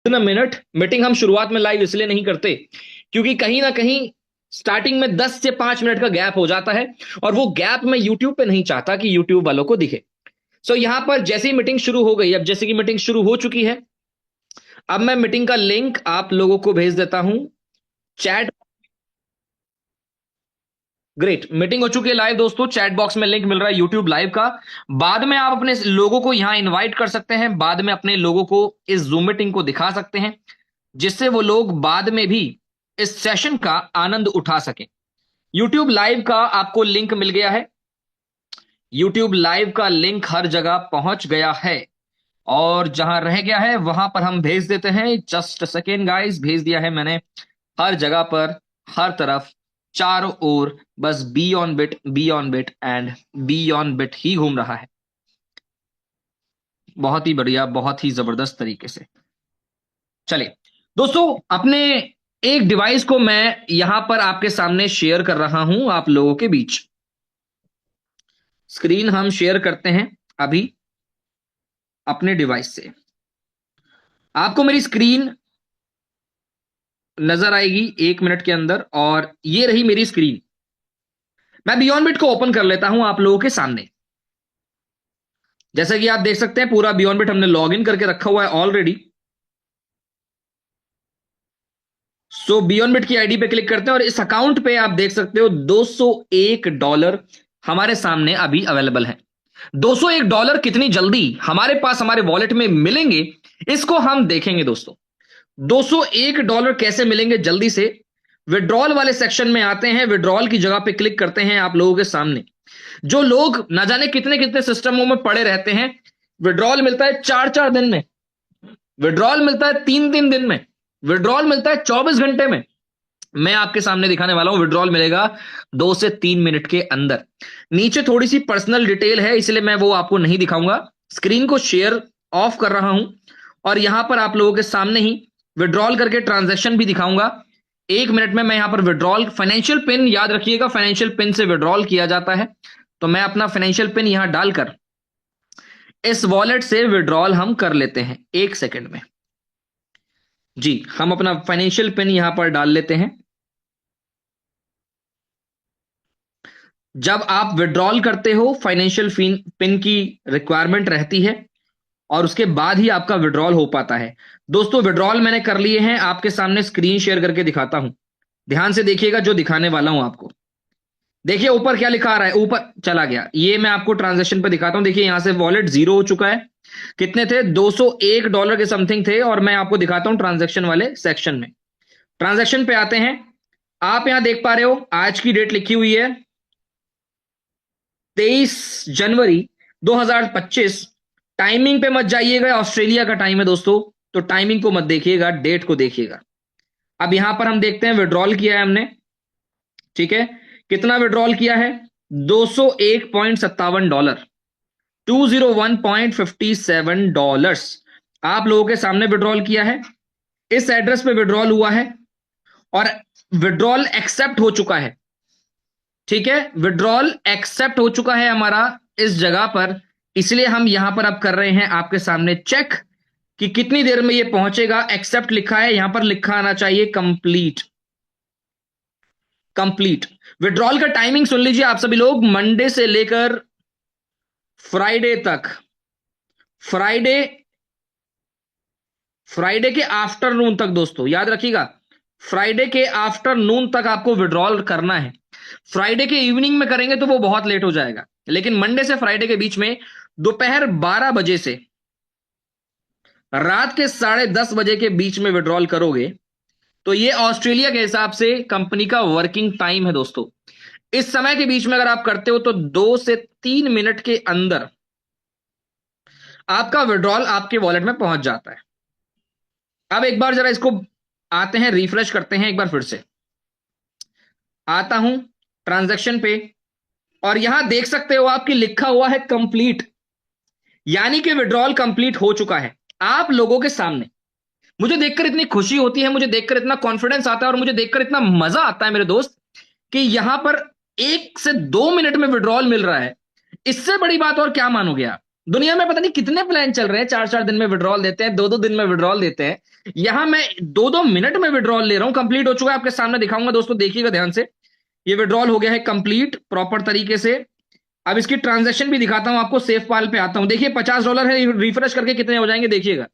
इन minute meeting हम शुरुआत में लाइव इसलिए नहीं करते क्योंकि कहीं ना कहीं स्टार्टिंग में 10 से 5 मिनट का गैप हो जाता है और वो गैप मैं यूट्यूब पे नहीं चाहता कि यूट्यूब वालों को दिखे। सो यहां पर जैसे ही मीटिंग शुरू हो गई, अब जैसे कि मीटिंग शुरू हो चुकी है, अब मैं मीटिंग का लिंक आप लोगों को भेज देता हूं चैट। ग्रेट, मीटिंग हो चुकी है लाइव दोस्तों, चैट बॉक्स में लिंक मिल रहा है यूट्यूब लाइव का। बाद में आप अपने लोगों को यहां इनवाइट कर सकते हैं, बाद में अपने लोगों को इस जूम मीटिंग को दिखा सकते हैं जिससे वो लोग बाद में भी इस सेशन का आनंद उठा सके। यूट्यूब लाइव का आपको लिंक मिल गया है, यूट्यूब लाइव का लिंक हर जगह पहुंच गया है और जहां रह गया है वहां पर हम भेज देते हैं। जस्ट सेकेंड गाइस, भेज दिया है मैंने हर जगह पर, हर तरफ, चारों ओर। बस be on bit, be on bit and be on bit ही घूम रहा है। बहुत ही बढ़िया, बहुत ही जबरदस्त तरीके से। चलिए दोस्तों, अपने एक डिवाइस को मैं यहां पर आपके सामने शेयर कर रहा हूं आप लोगों के बीच। स्क्रीन हम शेयर करते हैं अभी अपने डिवाइस से। आपको मेरी स्क्रीन नजर आएगी 1 मिनट के अंदर और ये रही मेरी स्क्रीन। मैं बियॉन्ड बिट को ओपन कर लेता हूं आप लोगों के सामने। जैसा कि आप देख सकते हैं पूरा बियॉन्ड बिट हमने लॉग इन करके रखा हुआ है ऑलरेडी। सो बियॉन्ड बिट की आईडी पे क्लिक करते हैं और इस अकाउंट पे आप देख सकते हो $201 हमारे सामने अभी अवेलेबल है। $201 कितनी जल्दी हमारे पास हमारे वॉलेट में मिलेंगे इसको हम देखेंगे दोस्तों। $201 कैसे मिलेंगे जल्दी से। विड्रॉल वाले सेक्शन में आते हैं, विड्रॉल की जगह पे क्लिक करते हैं। आप लोगों के सामने जो लोग ना जाने कितने कितने सिस्टमों में पड़े रहते हैं, विड्रॉल मिलता है 4-4 दिन में, विड्रॉल मिलता है 3-3 दिन में, विड्रॉल मिलता है 24 घंटे में। मैं आपके सामने दिखाने वाला हूं विड्रॉल मिलेगा 2 से 3 मिनट के अंदर। नीचे थोड़ी सी पर्सनल डिटेल है इसलिए मैं वो आपको नहीं दिखाऊंगा। स्क्रीन को शेयर ऑफ कर रहा हूं और यहां पर आप लोगों के सामने ही विड्रॉल करके ट्रांजैक्शन भी दिखाऊंगा। 1 मिनट में मैं यहां पर विड्रॉल, फाइनेंशियल पिन याद रखिएगा, फाइनेंशियल पिन से विड्रॉल किया जाता है। तो मैं अपना फाइनेंशियल पिन यहां डालकर इस वॉलेट से विड्रॉल हम कर लेते हैं 1 सेकंड में। जी, हम अपना फाइनेंशियल पिन यहां पर डाल लेते हैं। जब आप विड्रॉल करते हो फाइनेंशियल पिन की रिक्वायरमेंट रहती है और उसके बाद ही आपका विड्रॉल हो पाता है। दोस्तों विड्रॉल मैंने कर लिए हैं, आपके सामने स्क्रीन शेयर करके दिखाता हूं। ध्यान से देखिएगा जो दिखाने वाला हूं आपको। देखिए ऊपर क्या लिखा आ रहा है, ऊपर चला गया। ये मैं आपको ट्रांजेक्शन पे दिखाता हूं। देखिए यहां से वॉलेट जीरो हो चुका है। कितने थे? $201 के समथिंग थे और मैं आपको दिखाता हूं ट्रांजेक्शन वाले सेक्शन में। ट्रांजेक्शन पे आते हैं। आप यहां देख पा रहे हो आज की डेट लिखी हुई है 23 जनवरी 2025। टाइमिंग पे मत जाइएगा, ऑस्ट्रेलिया का टाइम है दोस्तों, तो टाइमिंग को मत देखिएगा, डेट को देखिएगा। अब यहां पर हम देखते हैं विड्रॉल किया है हमने, ठीक है। कितना विड्रॉल किया है? $201.57, $201.57 आप लोगों के सामने विड्रॉल किया है। इस एड्रेस पे विड्रॉल हुआ है और विड्रॉल एक्सेप्ट हो चुका है, ठीक है। विड्रॉल एक्सेप्ट हो चुका है हमारा इस जगह पर, इसलिए हम यहां पर अब कर रहे हैं आपके सामने चेक कि कितनी देर में ये पहुंचेगा। एक्सेप्ट लिखा है, यहां पर लिखा आना चाहिए कंप्लीट। कंप्लीट विड्रॉल का टाइमिंग सुन लीजिए आप सभी लोग, मंडे से लेकर फ्राइडे तक, फ्राइडे फ्राइडे के आफ्टरनून तक दोस्तों याद रखिएगा, फ्राइडे के आफ्टरनून तक आपको विड्रॉल करना है। फ्राइडे के इवनिंग में करेंगे तो वो बहुत लेट हो जाएगा, लेकिन मंडे से फ्राइडे के बीच में दोपहर 12 बजे से रात के 10:30 बजे के बीच में विड्रॉल करोगे तो ये ऑस्ट्रेलिया के हिसाब से कंपनी का वर्किंग टाइम है दोस्तों। इस समय के बीच में अगर आप करते हो तो 2 से 3 मिनट के अंदर आपका विड्रॉल आपके वॉलेट में पहुंच जाता है। अब एक बार जरा इसको आते हैं, रिफ्रेश करते हैं एक बार फिर से। आता हूं ट्रांजैक्शन पे और यहां देख सकते हो आपकी लिखा हुआ है कंप्लीट, यानी कि विड्रॉल कंप्लीट हो चुका है आप लोगों के सामने। मुझे देखकर इतनी खुशी होती है, मुझे देखकर इतना कॉन्फिडेंस आता है और मुझे देखकर इतना मजा आता है मेरे दोस्त कि यहां पर 1 से 2 मिनट में विड्रॉल मिल रहा है। इससे बड़ी बात और क्या मानोगे आप। दुनिया में पता नहीं कितने प्लान चल रहे हैं, 4-4 दिन में विड्रॉल देते हैं, 2-2 दिन में विड्रॉल देते हैं। यहां मैं 2-2 मिनट में विड्रॉल ले रहा हूं, कंप्लीट हो चुका है, आपके सामने दिखाऊंगा दोस्तों, देखिएगा ध्यान से। ये विड्रॉल हो गया है कंप्लीट प्रॉपर तरीके से। अब इसकी ट्रांजैक्शन भी दिखाता हूं आपको, सेफ पाल पे आता हूं, देखिए $50 है, रिफ्रेश करके कितने हो जाएंगे देखिएगा।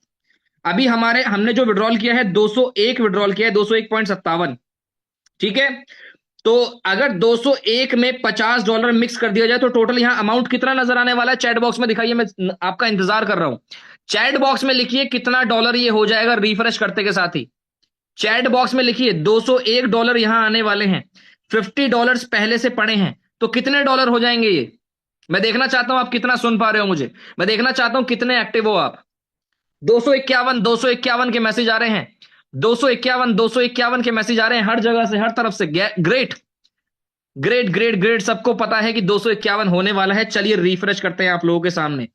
अभी हमने जो विड्रॉल किया है 201 विड्रॉल किया है, 201.57। ठीक है, तो अगर 201 में $50 मिक्स कर दिया जाए तो टोटल यहां अमाउंट कितना नजर आने वाला है, चैट बॉक्स में दिखाइए, मैं आपका इंतजार कर रहा हूं। चैट बॉक्स में लिखिए कितना डॉलर ये हो जाएगा रिफ्रेश करते के साथ ही। चैट बॉक्स में लिखिए $201 यहां आने वाले हैं, $50 पहले से पड़े हैं, तो कितने डॉलर हो जाएंगे ये। मैं देखना चाहता हूं आप कितना सुन पा रहे हो मुझे, मैं देखना चाहता हूं कितने एक्टिव हो आप। 251 251 के मैसेज आ रहे हैं, 251 251 के मैसेज आ रहे हैं हर जगह से, हर तरफ से। ग्रेट ग्रेट ग्रेट ग्रेट, सबको पता है कि 251 होने वाला है। चलिए रिफ्रेश करते हैं आप लोगों के सामने।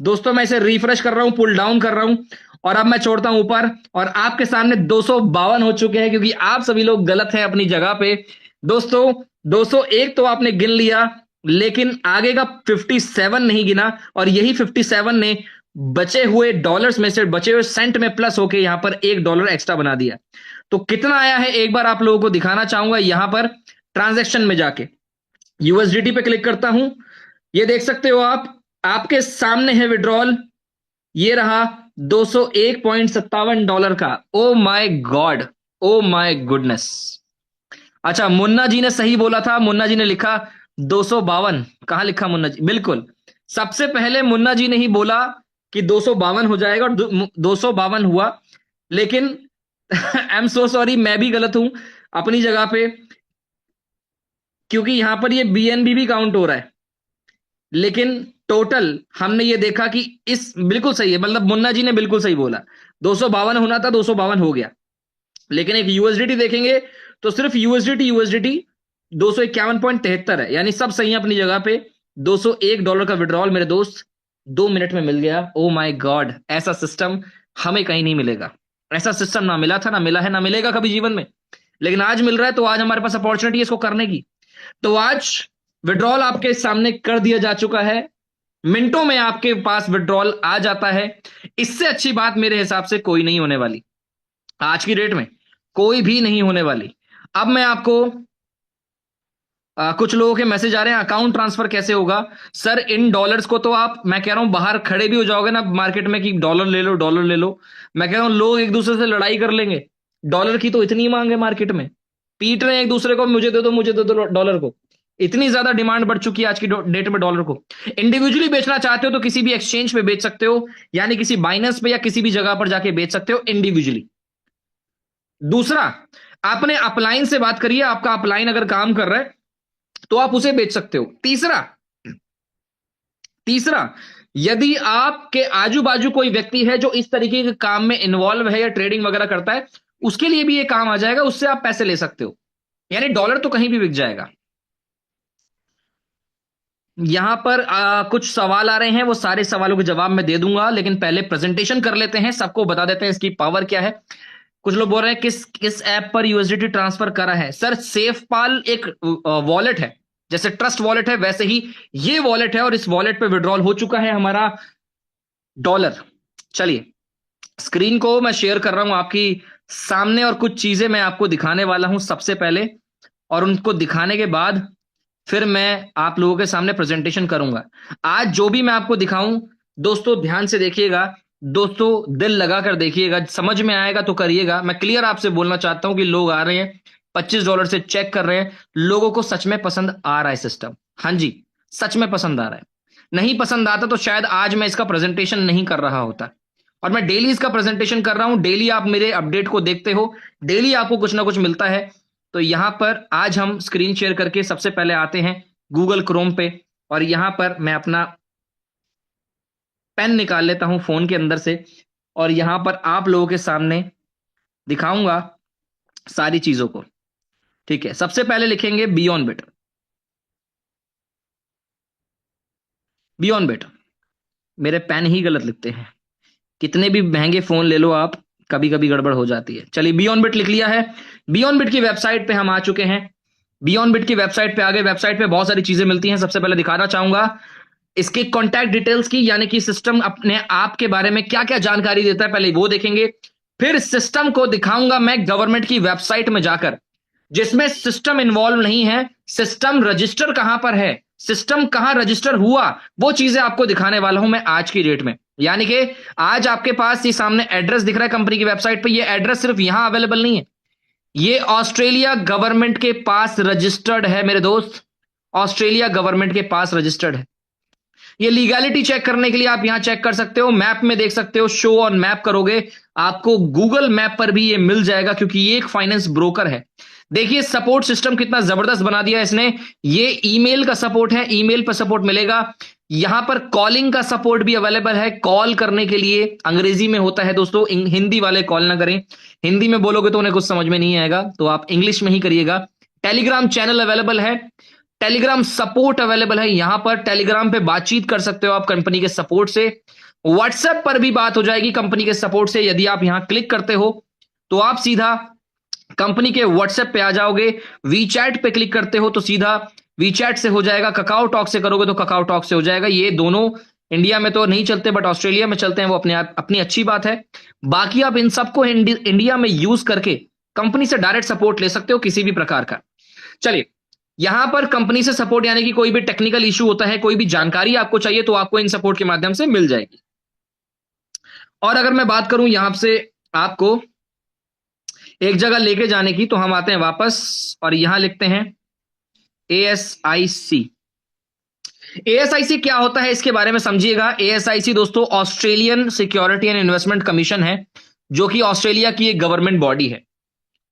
दोस्तों मैं इसे रिफ्रेश कर रहा हूं, पुल डाउन कर रहा हूं, और अब मैं छोड़ता हूं ऊपर, और आपके सामने 252 हो चुके हैं, क्योंकि आप सभी लोग गलत हैं अपनी जगह पे। दोस्तों 201 तो आपने गिन लिया, लेकिन आगे का 57 नहीं गिना, और यही 57 ने बचे हुए डॉलर्स में से, बचे हुए सेंट में प्लस होके यहां पर $1 एक्स्ट्रा बना दिया। तो कितना आया है एक बार आप लोगों को दिखाना चाहूंगा, यहां पर ट्रांजैक्शन में जाके यूएसडीटी पे क्लिक करता हूं। ये देख सकते हो आप, आपके सामने है विड्रॉल, ये रहा $201.57 का। Oh my God, oh my goodness. अच्छा, मुन्ना जी ने सही बोला था, मुन्ना जी ने लिखा 252। कहां लिखा मुन्ना जी, बिल्कुल सबसे पहले मुन्ना जी ने ही बोला कि 252 हो जाएगा, और 252 हुआ। लेकिन आई एम सो सॉरी, मैं भी गलत हूं अपनी जगह पे, क्योंकि यहां पर ये बीएनबी भी काउंट हो रहा है, लेकिन टोटल हमने ये देखा कि इस बिल्कुल सही है, मतलब मुन्ना जी ने बिल्कुल सही बोला, 252 होना था, 252 हो गया। लेकिन एक यूएसडीटी देखेंगे तो सिर्फ यूएसडीटी यूएसडीटी 251.73 है, यानी सब सही है अपनी जगह पे। $201 का विड्रॉल मेरे दोस्त 2 मिनट में मिल गया। ओ माय गॉड, ऐसा सिस्टम हमें कहीं नहीं मिलेगा। ऐसा सिस्टम ना मिला था, ना मिला है, ना मिलेगा कभी जीवन में, लेकिन आज मिल रहा है। तो आज हमारे पास अपॉर्चुनिटी है इसको करने की। तो आज विड्रॉल आपके सामने कर दिया जा चुका है, मिनटों में आपके पास विड्रॉल आ जाता है। इससे अच्छी बात मेरे हिसाब से कोई नहीं होने वाली, आज की डेट में कोई भी नहीं होने वाली। अब मैं आपको कुछ लोगों के मैसेज आ रहे हैं, अकाउंट ट्रांसफर कैसे होगा सर इन डॉलर्स को, तो आप, मैं कह रहा हूं बाहर खड़े भी हो जाओगे ना मार्केट में कि डॉलर ले लो डॉलर ले लो, मैं कह रहा हूं लोग एक दूसरे से लड़ाई कर लेंगे। डॉलर की तो इतनी मांग है मार्केट में, पीट रहे हैं एक दूसरे को, मुझे दे दो मुझे दे दो डॉलर को। इतनी ज्यादा डिमांड बढ़ चुकी है आज की डेट में डॉलर को। इंडिविजुअली बेचना चाहते हो तो किसी भी एक्सचेंज पे बेच सकते हो, यानी किसी बाइनेंस पे या किसी भी जगह पर जाके बेच सकते हो इंडिविजुअली। दूसरा, आपने अपलाइन से बात करिए, आपका अपलाइन अगर काम कर रहा है तो आप उसे बेच सकते हो। तीसरा, तीसरा, यदि आपके आजू बाजू कोई व्यक्ति है जो इस तरीके के काम में इन्वॉल्व है या ट्रेडिंग वगैरह करता है, उसके लिए भी ये काम आ जाएगा, उससे आप पैसे ले सकते हो, यानी डॉलर तो कहीं भी बिक जाएगा। यहां पर कुछ सवाल आ रहे हैं, वो सारे सवालों के जवाब मैं दे दूंगा, लेकिन पहले प्रेजेंटेशन कर लेते हैं, सबको बता देते हैं इसकी पावर क्या है। कुछ लोग बोल रहे हैं किस किस ऐप पर यूएसडीटी ट्रांसफर करा है। सर सेफपाल एक वॉलेट है, जैसे ट्रस्ट वॉलेट है वैसे ही ये वॉलेट है, और इस वॉलेट पे विड्रॉल हो चुका है हमारा डॉलर। चलिए स्क्रीन को मैं शेयर कर रहा हूं आपकी सामने, और कुछ चीजें मैं आपको दिखाने वाला हूं सबसे पहले, और उनको दिखाने के बाद फिर मैं आप लोगों के सामने प्रेजेंटेशन करूंगा। आज जो भी मैं आपको दिखाऊं दोस्तों ध्यान से देखिएगा, दोस्तों दिल लगा कर देखिएगा, समझ में आएगा तो करिएगा। मैं क्लियर आपसे बोलना चाहता हूं कि लोग आ रहे हैं $25 से चेक कर रहे हैं, लोगों को सच में पसंद आ रहा है सिस्टम। हाँ जी, सच में पसंद आ रहा है। नहीं पसंद आता तो शायद आज मैं इसका प्रेजेंटेशन नहीं कर रहा होता, और मैं डेली इसका प्रेजेंटेशन कर रहा हूं। डेली आप मेरे अपडेट को देखते हो, डेली आपको कुछ ना कुछ मिलता है। तो यहां पर आज हम स्क्रीन शेयर करके सबसे पहले आते हैं गूगल क्रोम पे, और यहां पर मैं अपना पेन निकाल लेता हूं फोन के अंदर से, और यहां पर आप लोगों के सामने दिखाऊंगा सारी चीजों को। ठीक है, सबसे पहले लिखेंगे बियॉन्ड बिट। बियॉन्ड बिट, मेरे पेन ही गलत लिखते हैं, कितने भी महंगे फोन ले लो आप, कभी कभी गड़बड़ हो जाती है। चलिए बियॉन्ड बिट लिख लिया है। बियॉन्ड बिट की वेबसाइट पे हम आ चुके हैं। बियॉन्ड बिट की वेबसाइट पे आ गए। वेबसाइट पे बहुत सारी चीजें मिलती हैं, सबसे पहले दिखाना चाहूंगा इसके कॉन्टैक्ट डिटेल्स की, यानी कि सिस्टम अपने आप के बारे में क्या क्या जानकारी देता है, पहले वो देखेंगे। फिर सिस्टम को दिखाऊंगा मैं गवर्नमेंट की वेबसाइट में जाकर, जिसमें सिस्टम इन्वॉल्व नहीं है, सिस्टम रजिस्टर कहां पर है, सिस्टम कहां रजिस्टर हुआ, वो चीजें आपको दिखाने वाला हूं मैं आज की डेट में। यानी कि आज आपके पास ये सामने एड्रेस दिख रहा है कंपनी की वेबसाइट पे, ये एड्रेस सिर्फ यहां अवेलेबल नहीं है, ये ऑस्ट्रेलिया गवर्नमेंट के पास रजिस्टर्ड है मेरे दोस्त, ऑस्ट्रेलिया गवर्नमेंट के पास रजिस्टर्ड है। ये लीगैलिटी चेक करने के लिए आप यहां चेक कर सकते हो, मैप में देख सकते हो, शो ऑन मैप करोगे आपको गूगल मैप पर भी ये मिल जाएगा, क्योंकि ये एक फाइनेंस ब्रोकर है। देखिए सपोर्ट सिस्टम कितना जबरदस्त बना दिया है इसने, ये ईमेल का सपोर्ट है, ईमेल पर सपोर्ट मिलेगा, यहां पर कॉलिंग का सपोर्ट भी अवेलेबल है, कॉल करने के लिए अंग्रेजी में होता है दोस्तों, हिंदी वाले कॉल ना करें, हिंदी में बोलोगे तो उन्हें कुछ समझ में नहीं आएगा, तो आप इंग्लिश में ही करिएगा। टेलीग्राम चैनल अवेलेबल है, टेलीग्राम सपोर्ट अवेलेबल है, यहां पर टेलीग्राम पे बातचीत कर सकते हो आप कंपनी के सपोर्ट से, व्हाट्सएप पर भी बात हो जाएगी कंपनी के सपोर्ट से, यदि आप यहां क्लिक करते हो तो आप सीधा कंपनी के व्हाट्सएप पे आ जाओगे, वीचैट पे क्लिक करते हो तो सीधा वीचैट से हो जाएगा, ककाओ टॉक से करोगे तो ककाओ टॉक से हो जाएगा। ये दोनों इंडिया में तो नहीं चलते बट ऑस्ट्रेलिया में चलते हैं, वो अपने आप अपनी अच्छी बात है। बाकी आप इन सबको इंडिया में यूज करके कंपनी से डायरेक्ट सपोर्ट ले सकते हो किसी भी प्रकार का। चलिए, यहां पर कंपनी से सपोर्ट यानी कि कोई भी टेक्निकल इशू होता है, कोई भी जानकारी आपको चाहिए तो आपको इन सपोर्ट के माध्यम से मिल जाएगी। और अगर मैं बात करूं यहां से आपको एक जगह लेके जाने की, तो हम आते हैं वापस और यहां लिखते हैं ASIC। ASIC क्या होता है इसके बारे में समझिएगा। ASIC दोस्तों Australian security and investment commission है, जो कि ऑस्ट्रेलिया की एक गवर्नमेंट बॉडी है,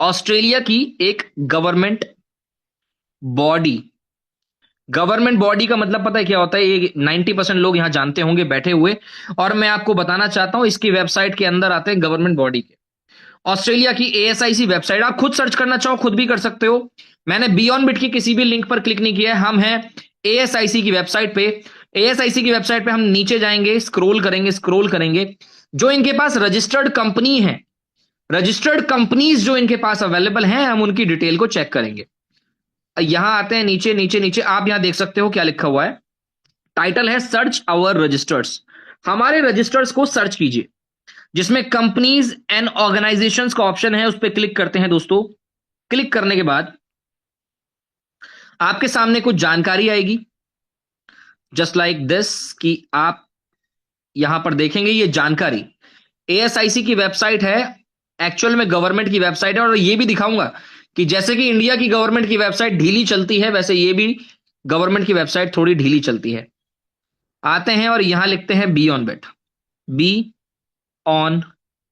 ऑस्ट्रेलिया की एक गवर्नमेंट बॉडी। गवर्नमेंट बॉडी का मतलब पता है क्या होता है, ये 90% लोग यहां जानते होंगे बैठे हुए, और मैं आपको बताना चाहता हूं, इसकी वेबसाइट के अंदर आते हैं गवर्नमेंट बॉडी के, ऑस्ट्रेलिया की ASIC वेबसाइट, आप खुद सर्च करना चाहो खुद भी कर सकते हो, मैंने बियॉन्ड बिट की किसी भी लिंक पर क्लिक नहीं किया है, हम हैं ASIC की वेबसाइट पे। ASIC की वेबसाइट पे हम नीचे जाएंगे, स्क्रोल करेंगे, जो इनके पास रजिस्टर्ड कंपनी है, रजिस्टर्ड कंपनीज जो इनके पास अवेलेबल हैं, हम उनकी डिटेल को चेक करेंगे। यहां आते हैं नीचे नीचे नीचे, आप यहां देख सकते हो क्या लिखा हुआ है, टाइटल है सर्च आवर रजिस्टर्स, हमारे रजिस्टर्स को सर्च कीजिए, जिसमें कंपनीज एंड ऑर्गेनाइजेशंस का ऑप्शन है, उस पर क्लिक करते हैं दोस्तों। क्लिक करने के बाद आपके सामने कुछ जानकारी आएगी, जस्ट लाइक दिस, कि आप यहां पर देखेंगे ये जानकारी ASIC की वेबसाइट है, एक्चुअल में गवर्नमेंट की वेबसाइट है, और ये भी दिखाऊंगा कि जैसे कि इंडिया की गवर्नमेंट की वेबसाइट ढीली चलती है, वैसे ये भी गवर्नमेंट की वेबसाइट थोड़ी ढीली चलती है। आते हैं और यहां लिखते हैं B on bit, be on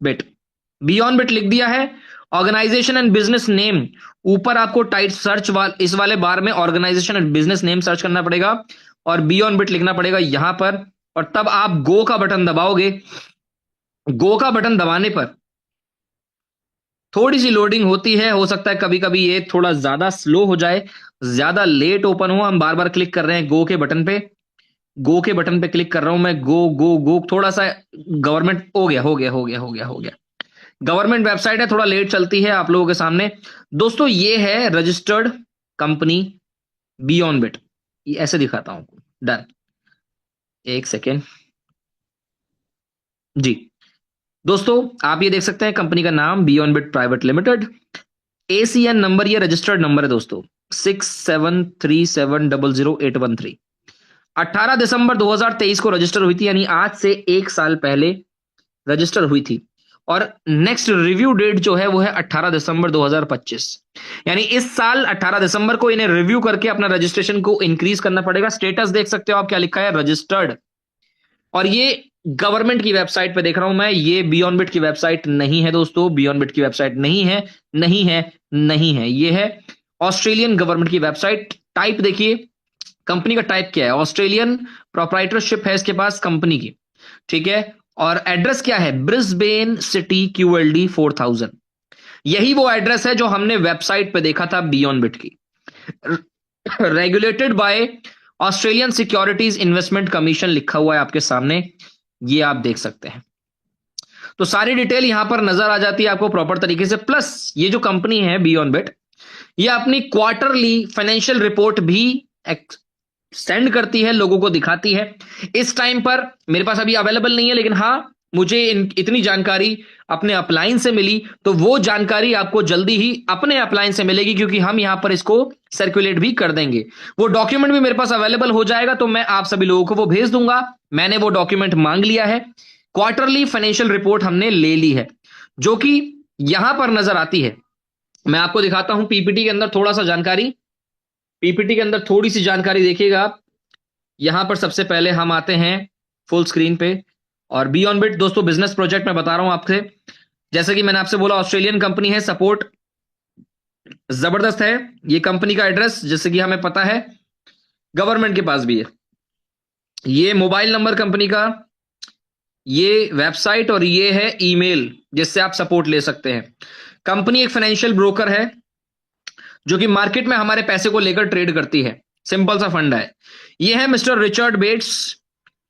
bit, be on bit लिख दिया है। ऑर्गेनाइजेशन एंड बिजनेस नेम, ऊपर आपको टाइट सर्च इस वाले बार में organization and business name search करना पड़ेगा और बी ऑन बिट लिखना पड़ेगा यहां पर, और तब आप गो का बटन दबाओगे। गो का बटन दबाने पर थोड़ी सी लोडिंग होती है, हो सकता है कभी कभी ये थोड़ा ज्यादा स्लो हो जाए, ज्यादा लेट ओपन हो, हम बार बार क्लिक कर रहे हैं गो के बटन पे, गो के बटन पे क्लिक कर रहा हूं मैं, गो गो गो, थोड़ा सा गवर्नमेंट हो गया। गवर्नमेंट वेबसाइट है, थोड़ा लेट चलती है आप लोगों के सामने। दोस्तों ये है रजिस्टर्ड कंपनी बियॉन्ड बिट, ये ऐसे दिखाता हूं, डन, एक सेकेंड जी। दोस्तों आप ये देख सकते हैं कंपनी का नाम beyond bit private limited, ACN number, ये रजिस्टर्ड नंबर है दोस्तों 6737000813, 18 दिसंबर 2023 को रजिस्टर हुई थी, यानी आज से 1 साल पहले रजिस्टर हुई थी, और नेक्स्ट रिव्यू डेट जो है वो है 18 दिसंबर 2025, यानी इस साल 18 दिसंबर को इन्हें रिव्यू करके अपना रजिस्ट्रेशन को इंक्रीज करना पड़ेगा। स्टेटस देख सकते हो आप क्या लिखा है, रजिस्टर्ड, और ये गवर्नमेंट की वेबसाइट पे देख रहा हूं मैं, ये बियॉन्ड बिट की वेबसाइट नहीं है दोस्तों, बियॉन्ड बिट की वेबसाइट नहीं है, नहीं है, नहीं है, ये है ऑस्ट्रेलियन गवर्नमेंट की वेबसाइट। टाइप देखिए कंपनी का टाइप क्या है, ऑस्ट्रेलियन प्रोप्राइटरशिप है इसके पास कंपनी की, ठीक है, और एड्रेस क्या है, ब्रिस्बेन सिटी QLD 4000, यही वो एड्रेस है जो हमने वेबसाइट पे देखा था बियॉन्ड बिट की। Regulated by Australian securities investment commission लिखा हुआ है आपके सामने, ये आप देख सकते हैं। तो सारी डिटेल यहां पर नजर आ जाती है आपको प्रॉपर तरीके से, प्लस ये जो कंपनी है बियॉन्ड बिट, ये अपनी क्वार्टरली फाइनेंशियल रिपोर्ट भी सेंड करती है, लोगों को दिखाती है। इस टाइम पर मेरे पास अभी अवेलेबल नहीं है, लेकिन हाँ मुझे इतनी जानकारी अपने अपलाइन से मिली, तो वो जानकारी आपको जल्दी ही अपने अपलाइन से मिलेगी, क्योंकि हम यहां पर इसको सर्कुलेट भी कर देंगे। वो डॉक्यूमेंट भी मेरे पास अवेलेबल हो जाएगा, तो मैं आप सभी लोगों को वो भेज दूंगा। मैंने वो डॉक्यूमेंट मांग लिया है। क्वार्टरली फाइनेंशियल रिपोर्ट हमने ले ली है, जो कि यहां पर नजर आती है। मैं आपको दिखाता हूं पीपीटी के अंदर थोड़ा सा जानकारी। पीपीटी के अंदर थोड़ी सी जानकारी देखिएगा आप। यहां पर सबसे पहले हम आते हैं फुल स्क्रीन पे, और बियॉन्ड बिट दोस्तों बिजनेस प्रोजेक्ट में बता रहा हूं आपसे। जैसे कि मैंने आपसे बोला, ऑस्ट्रेलियन कंपनी है, सपोर्ट जबरदस्त है। ये कंपनी का एड्रेस जैसे कि हमें पता है, गवर्नमेंट के पास भी है। ये मोबाइल नंबर कंपनी का, ये वेबसाइट, और ये है ईमेल जिससे आप सपोर्ट ले सकते हैं। कंपनी एक फाइनेंशियल ब्रोकर है, जो कि मार्केट में हमारे पैसे को लेकर ट्रेड करती है। सिंपल सा फंड है। ये है मिस्टर रिचर्ड बेट्स।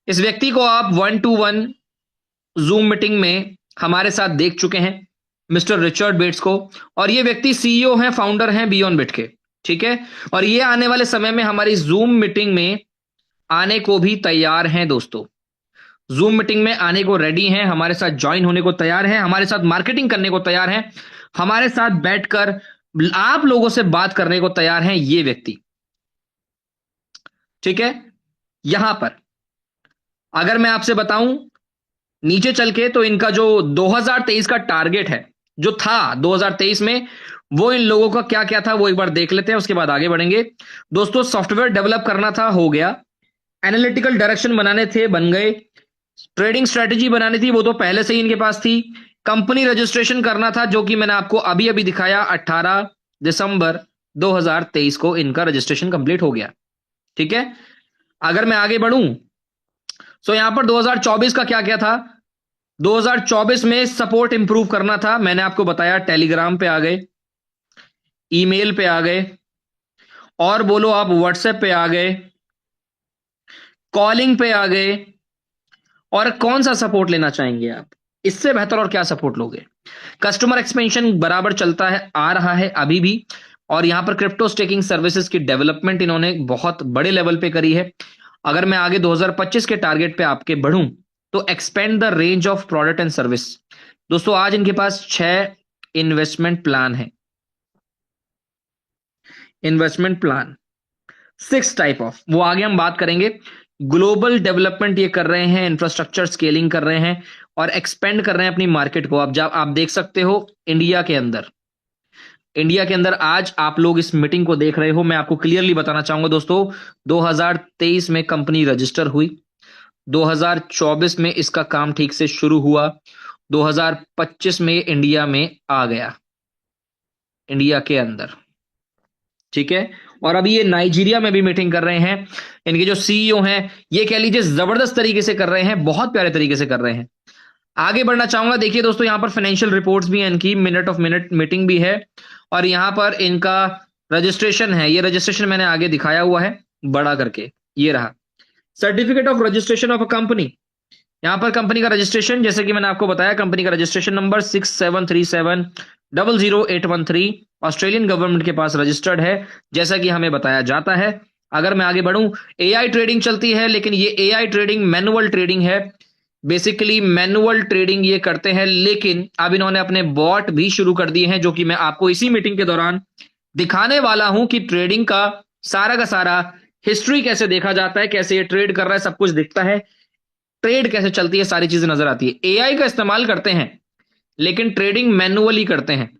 इस व्यक्ति को आप 1-to-1 जूम मीटिंग में हमारे साथ देख चुके हैं, मिस्टर रिचर्ड बेट्स को। और ये व्यक्ति सीईओ हैं, फाउंडर हैं बियॉन्ड बिट के। ठीक है, और ये आने वाले समय में हमारी जूम मीटिंग में आने को भी तैयार हैं दोस्तों। जूम मीटिंग में आने को रेडी हैं, हमारे साथ ज्वाइन होने को तैयार हैं, हमारे साथ मार्केटिंग करने को तैयार हैं, हमारे साथ बैठकर आप लोगों से बात करने को तैयार हैं ये व्यक्ति। ठीक है, यहां पर अगर मैं आपसे बताऊं नीचे चल के, तो इनका जो 2023 का टारगेट है, जो था 2023 में, वो इन लोगों का क्या क्या था वो एक बार देख लेते हैं, उसके बाद आगे बढ़ेंगे। दोस्तों सॉफ्टवेयर डेवलप करना था, हो गया। एनालिटिकल डायरेक्शन बनाने थे, बन गए। ट्रेडिंग स्ट्रेटेजी बनानी थी, वो तो पहले से ही इनके पास थी। कंपनी रजिस्ट्रेशन करना था, जो कि मैंने आपको अभी अभी दिखाया, 18 दिसंबर 2023 को इनका रजिस्ट्रेशन कंप्लीट हो गया। ठीक है, अगर मैं आगे बढ़ूं, तो यहां पर 2024 का क्या क्या था। 2024 में सपोर्ट इंप्रूव करना था, मैंने आपको बताया। टेलीग्राम पे आ गए, ईमेल पे आ गए, और बोलो आप व्हाट्सएप पे आ गए, कॉलिंग पे आ गए। और कौन सा सपोर्ट लेना चाहेंगे आप, इससे बेहतर और क्या सपोर्ट लोगे। कस्टमर एक्सपेंशन बराबर चलता है, आ रहा है अभी भी। और यहां पर क्रिप्टो स्टेकिंग सर्विसेज की डेवलपमेंट इन्होंने बहुत बड़े लेवल पे करी है। अगर मैं आगे 2025 के टारगेट पे आपके बढ़ूं, तो expand the range of product and service. दोस्तों आज इनके पास 6 इन्वेस्टमेंट प्लान है। इन्वेस्टमेंट प्लान 6 टाइप ऑफ, वो आगे हम बात करेंगे। ग्लोबल डेवलपमेंट ये कर रहे हैं, इंफ्रास्ट्रक्चर स्केलिंग कर रहे हैं, और एक्सपेंड कर रहे हैं अपनी मार्केट को। आप जब आप देख सकते हो इंडिया के अंदर, इंडिया के अंदर आज आप लोग इस मीटिंग को देख रहे हो, मैं आपको क्लियरली बताना चाहूंगा दोस्तों, 2023 में कंपनी रजिस्टर हुई, 2024 में इसका काम ठीक से शुरू हुआ, 2025 में इंडिया में आ गया, इंडिया के अंदर। ठीक है, और अभी ये नाइजीरिया में भी मीटिंग कर रहे हैं। इनके जो सीईओ हैं, ये कह लीजिए जबरदस्त तरीके से कर रहे हैं, बहुत प्यारे तरीके से कर रहे हैं। आगे बढ़ना चाहूंगा। देखिए दोस्तों, यहां पर फाइनेंशियल रिपोर्ट्स भी हैं इनकी, मिनट ऑफ मिनट मीटिंग भी है, और यहां पर इनका रजिस्ट्रेशन है। ये रजिस्ट्रेशन मैंने आगे दिखाया हुआ है बड़ा करके, ये रहा certificate of registration of a company. यहां पर कंपनी का रजिस्ट्रेशन, जैसे कि मैंने आपको बताया, कंपनी का रजिस्ट्रेशन नंबर 6737000813 ऑस्ट्रेलियन गवर्नमेंट के पास रजिस्टर्ड है, जैसा कि हमें बताया जाता है। अगर मैं आगे बढ़ूं, एआई ट्रेडिंग चलती है, लेकिन ये एआई ट्रेडिंग मैनुअल ट्रेडिंग है। बेसिकली मैनुअल ट्रेडिंग ये करते हैं, लेकिन अब इन्होंने अपने बॉट भी शुरू कर दिए हैं, जो कि मैं आपको इसी मीटिंग के दौरान दिखाने वाला हूं कि ट्रेडिंग का सारा हिस्ट्री कैसे देखा जाता है, कैसे ये ट्रेड कर रहा है, सब कुछ दिखता है। ट्रेड कैसे चलती है, सारी चीजें नजर आती है। एआई का इस्तेमाल करते हैं, लेकिन ट्रेडिंग मैनुअली करते हैं।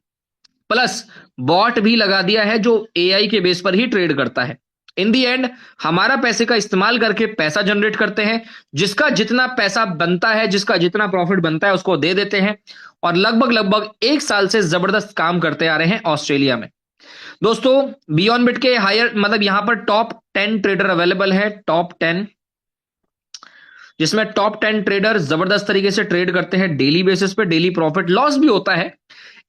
प्लस बॉट भी लगा दिया है, जो एआई के बेस पर ही ट्रेड करता है। इन दी एंड हमारा पैसे का इस्तेमाल करके पैसा जनरेट करते हैं। जिसका जितना पैसा बनता है, जिसका जितना प्रॉफिट बनता है, उसको दे देते हैं। और लगभग लगभग 1 साल से जबरदस्त काम करते आ रहे हैं ऑस्ट्रेलिया में। दोस्तों बियॉन्ड बिट के हायर, मतलब यहां पर टॉप 10 ट्रेडर अवेलेबल है, टॉप 10, जिसमें टॉप 10 ट्रेडर जबरदस्त तरीके से ट्रेड करते हैं डेली बेसिस पे। डेली प्रॉफिट लॉस भी होता है,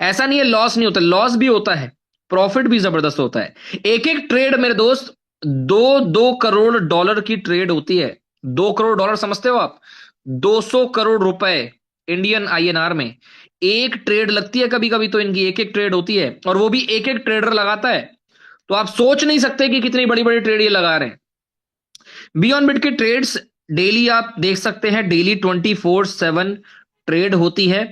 ऐसा नहीं है लॉस नहीं होता, लॉस भी होता है, प्रॉफिट भी जबरदस्त होता है। एक एक ट्रेड मेरे दोस्त 2-2 करोड़ डॉलर की ट्रेड होती है। 2 करोड़ डॉलर समझते हो आप, 200 करोड़ रुपए इंडियन आईएनआर में एक ट्रेड लगती है। कभी कभी तो इनकी एक एक ट्रेड होती है, और वो भी एक एक ट्रेडर लगाता है। तो आप सोच नहीं सकते कि कितनी बड़ी बड़ी ट्रेड ये लगा रहे हैं। बियॉन्ड बिट के ट्रेड्स डेली आप देख सकते हैं, डेली 24/7 ट्रेड होती है।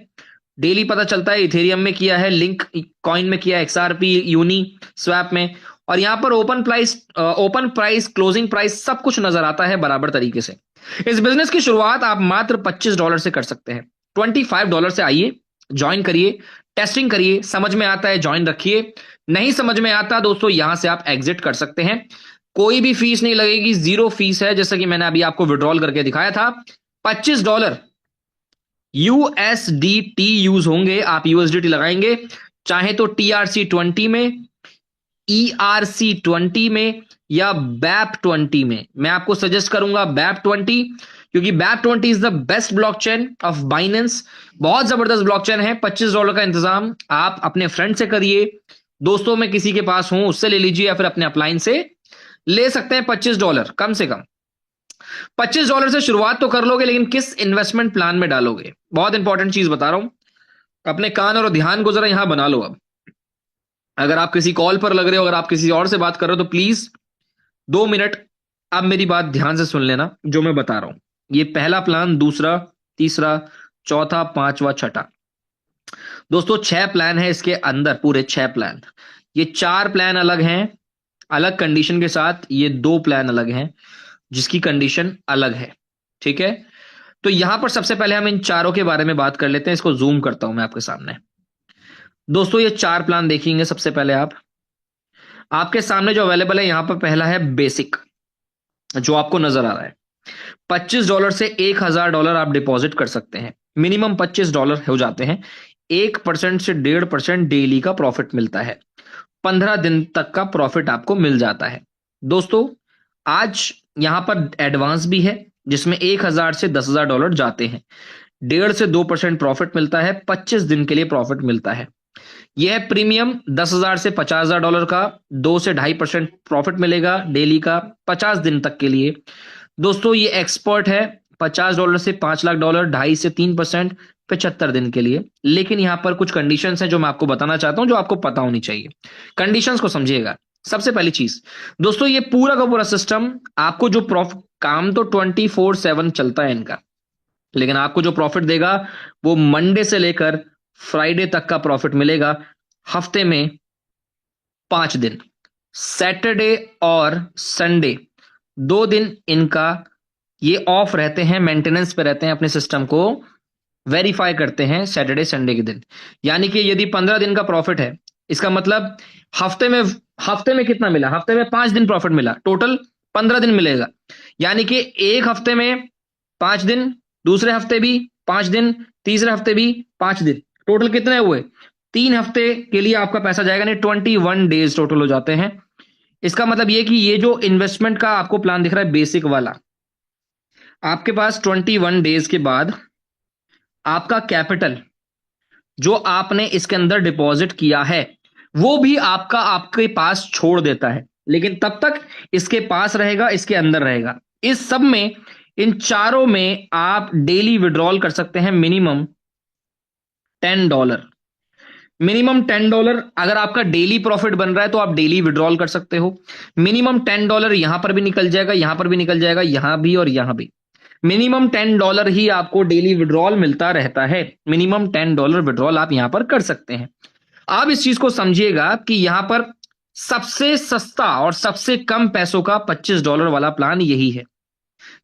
डेली पता चलता है इथेरियम में किया है, लिंक कॉइन में किया है, XRP, यूनी स्वैप में, और यहां पर ओपन प्राइस, क्लोजिंग प्राइस सब कुछ नजर आता है बराबर तरीके से। इस बिजनेस की शुरुआत आप मात्र $25 से कर सकते हैं। $25 से आइए, ज्वाइन करिए, टेस्टिंग करिए, समझ में आता है ज्वाइन रखिए, नहीं समझ में आता दोस्तों यहां से आप एग्जिट कर सकते हैं। कोई भी फीस नहीं लगेगी, जीरो फीस है, जैसा कि मैंने अभी आपको विड्रॉल करके दिखाया था। $25 USDT यूज होंगे, आप USDT लगाएंगे, चाहे तो TRC20 में, ERC20 में या BAP20 में। मैं आपको सजेस्ट करूंगा BAP20, क्योंकि BAP20 is the best blockchain of Binance. बहुत जबरदस्त ब्लॉकचेन है। $25 का इंतजाम आप अपने फ्रेंड से करिए, दोस्तों में किसी के पास हो उससे ले लीजिए, या फिर अपने अपलाइन से ले सकते हैं। $25 कम से कम $25 से शुरुआत तो कर लोगे, लेकिन किस इन्वेस्टमेंट प्लान में डालोगे? बहुत इंपॉर्टेंट चीज बता रहा हूं, अपने कान और ध्यान को जरा यहां बना लो। अब अगर आप किसी कॉल पर लग रहे हो, अगर आप किसी और से बात कर रहे हो, तो प्लीज 2 मिनट अब मेरी बात ध्यान से सुन लेना जो मैं बता रहा हूं। ये पहला प्लान, दूसरा, तीसरा, चौथा, पांचवा, छठा। दोस्तों 6 प्लान है इसके अंदर, पूरे 6 प्लान। ये 4 प्लान अलग हैं, अलग कंडीशन के साथ। ये 2 प्लान अलग हैं जिसकी कंडीशन अलग है। ठीक है, तो यहां पर सबसे पहले हम इन चारों के बारे में बात कर लेते हैं। इसको जूम करता हूं मैं आपके सामने। दोस्तों ये 4 प्लान देखेंगे। सबसे पहले आपके सामने जो अवेलेबल है यहां पर पहला है बेसिक, जो आपको नजर आ रहा है। $25 से $1000 आप डिपॉजिट कर सकते हैं। मिनिमम $25 हो जाते हैं। 1% से 1.5% डेली का प्रॉफिट मिलता है। 15 दिन तक का प्रॉफिट आपको मिल जाता है। दोस्तों आज यहां पर एडवांस भी है, जिसमें 1000 से $10,000 जाते हैं। 1.5 से 2% प्रॉफिट मिलता है। 25 दिन के लिए प्रॉफिट मिलता है। यह प्रीमियम 10,000 से $50,000 का 2 से 2.5% प्रॉफिट मिलेगा डेली का, 50 दिन तक के लिए। दोस्तों ये एक्सपर्ट है, $50 से $5,00,000, 2.5 से 3%, 75 दिन के लिए। लेकिन यहां पर कुछ कंडीशंस हैं जो मैं आपको बताना चाहता हूं, जो आपको पता होनी चाहिए। कंडीशंस को समझिएगा। सबसे पहली चीज दोस्तों, ये पूरा का पूरा सिस्टम आपको जो प्रॉफिट, काम तो 24/7 चलता है इनका, लेकिन आपको जो प्रॉफिट देगा वो मंडे से लेकर फ्राइडे तक का प्रॉफिट मिलेगा। हफ्ते में 5 दिन, सैटरडे और संडे 2 दिन इनका ये ऑफ रहते हैं, मेंटेनेंस पे रहते हैं, अपने सिस्टम को वेरीफाई करते हैं सैटरडे संडे के दिन। यानी कि यदि 15 दिन का प्रॉफिट है, इसका मतलब हफ्ते में कितना मिला? हफ्ते में 5 दिन प्रॉफिट मिला, टोटल 15 दिन मिलेगा। यानी कि एक हफ्ते में 5 दिन, दूसरे हफ्ते भी 5 दिन, तीसरे हफ्ते भी 5 दिन, टोटल कितने हुए? 3 हफ्ते के लिए आपका पैसा जाएगा, नहीं 21 डेज टोटल हो जाते हैं। इसका मतलब ये कि ये जो इन्वेस्टमेंट का आपको प्लान दिख रहा है बेसिक वाला, आपके पास 21 डेज के बाद आपका कैपिटल जो आपने इसके अंदर डिपॉजिट किया है वो भी आपके पास छोड़ देता है, लेकिन तब तक इसके पास रहेगा, इसके अंदर रहेगा। इस सब में, इन चारों में आप डेली विड्रॉल कर सकते हैं मिनिमम $10। मिनिमम $10। अगर आपका डेली प्रॉफिट बन रहा है तो आप डेली विड्रॉल कर सकते हो। मिनिमम $10 यहां पर भी निकल जाएगा, यहां पर भी निकल जाएगा, यहां भी और यहां भी। मिनिमम $10 ही आपको डेली विड्रॉल मिलता रहता है। मिनिमम $10 विड्रॉल आप यहां पर कर सकते हैं। आप इस चीज को समझिएगा कि यहां पर सबसे सस्ता और सबसे कम पैसों का $25 वाला प्लान यही है,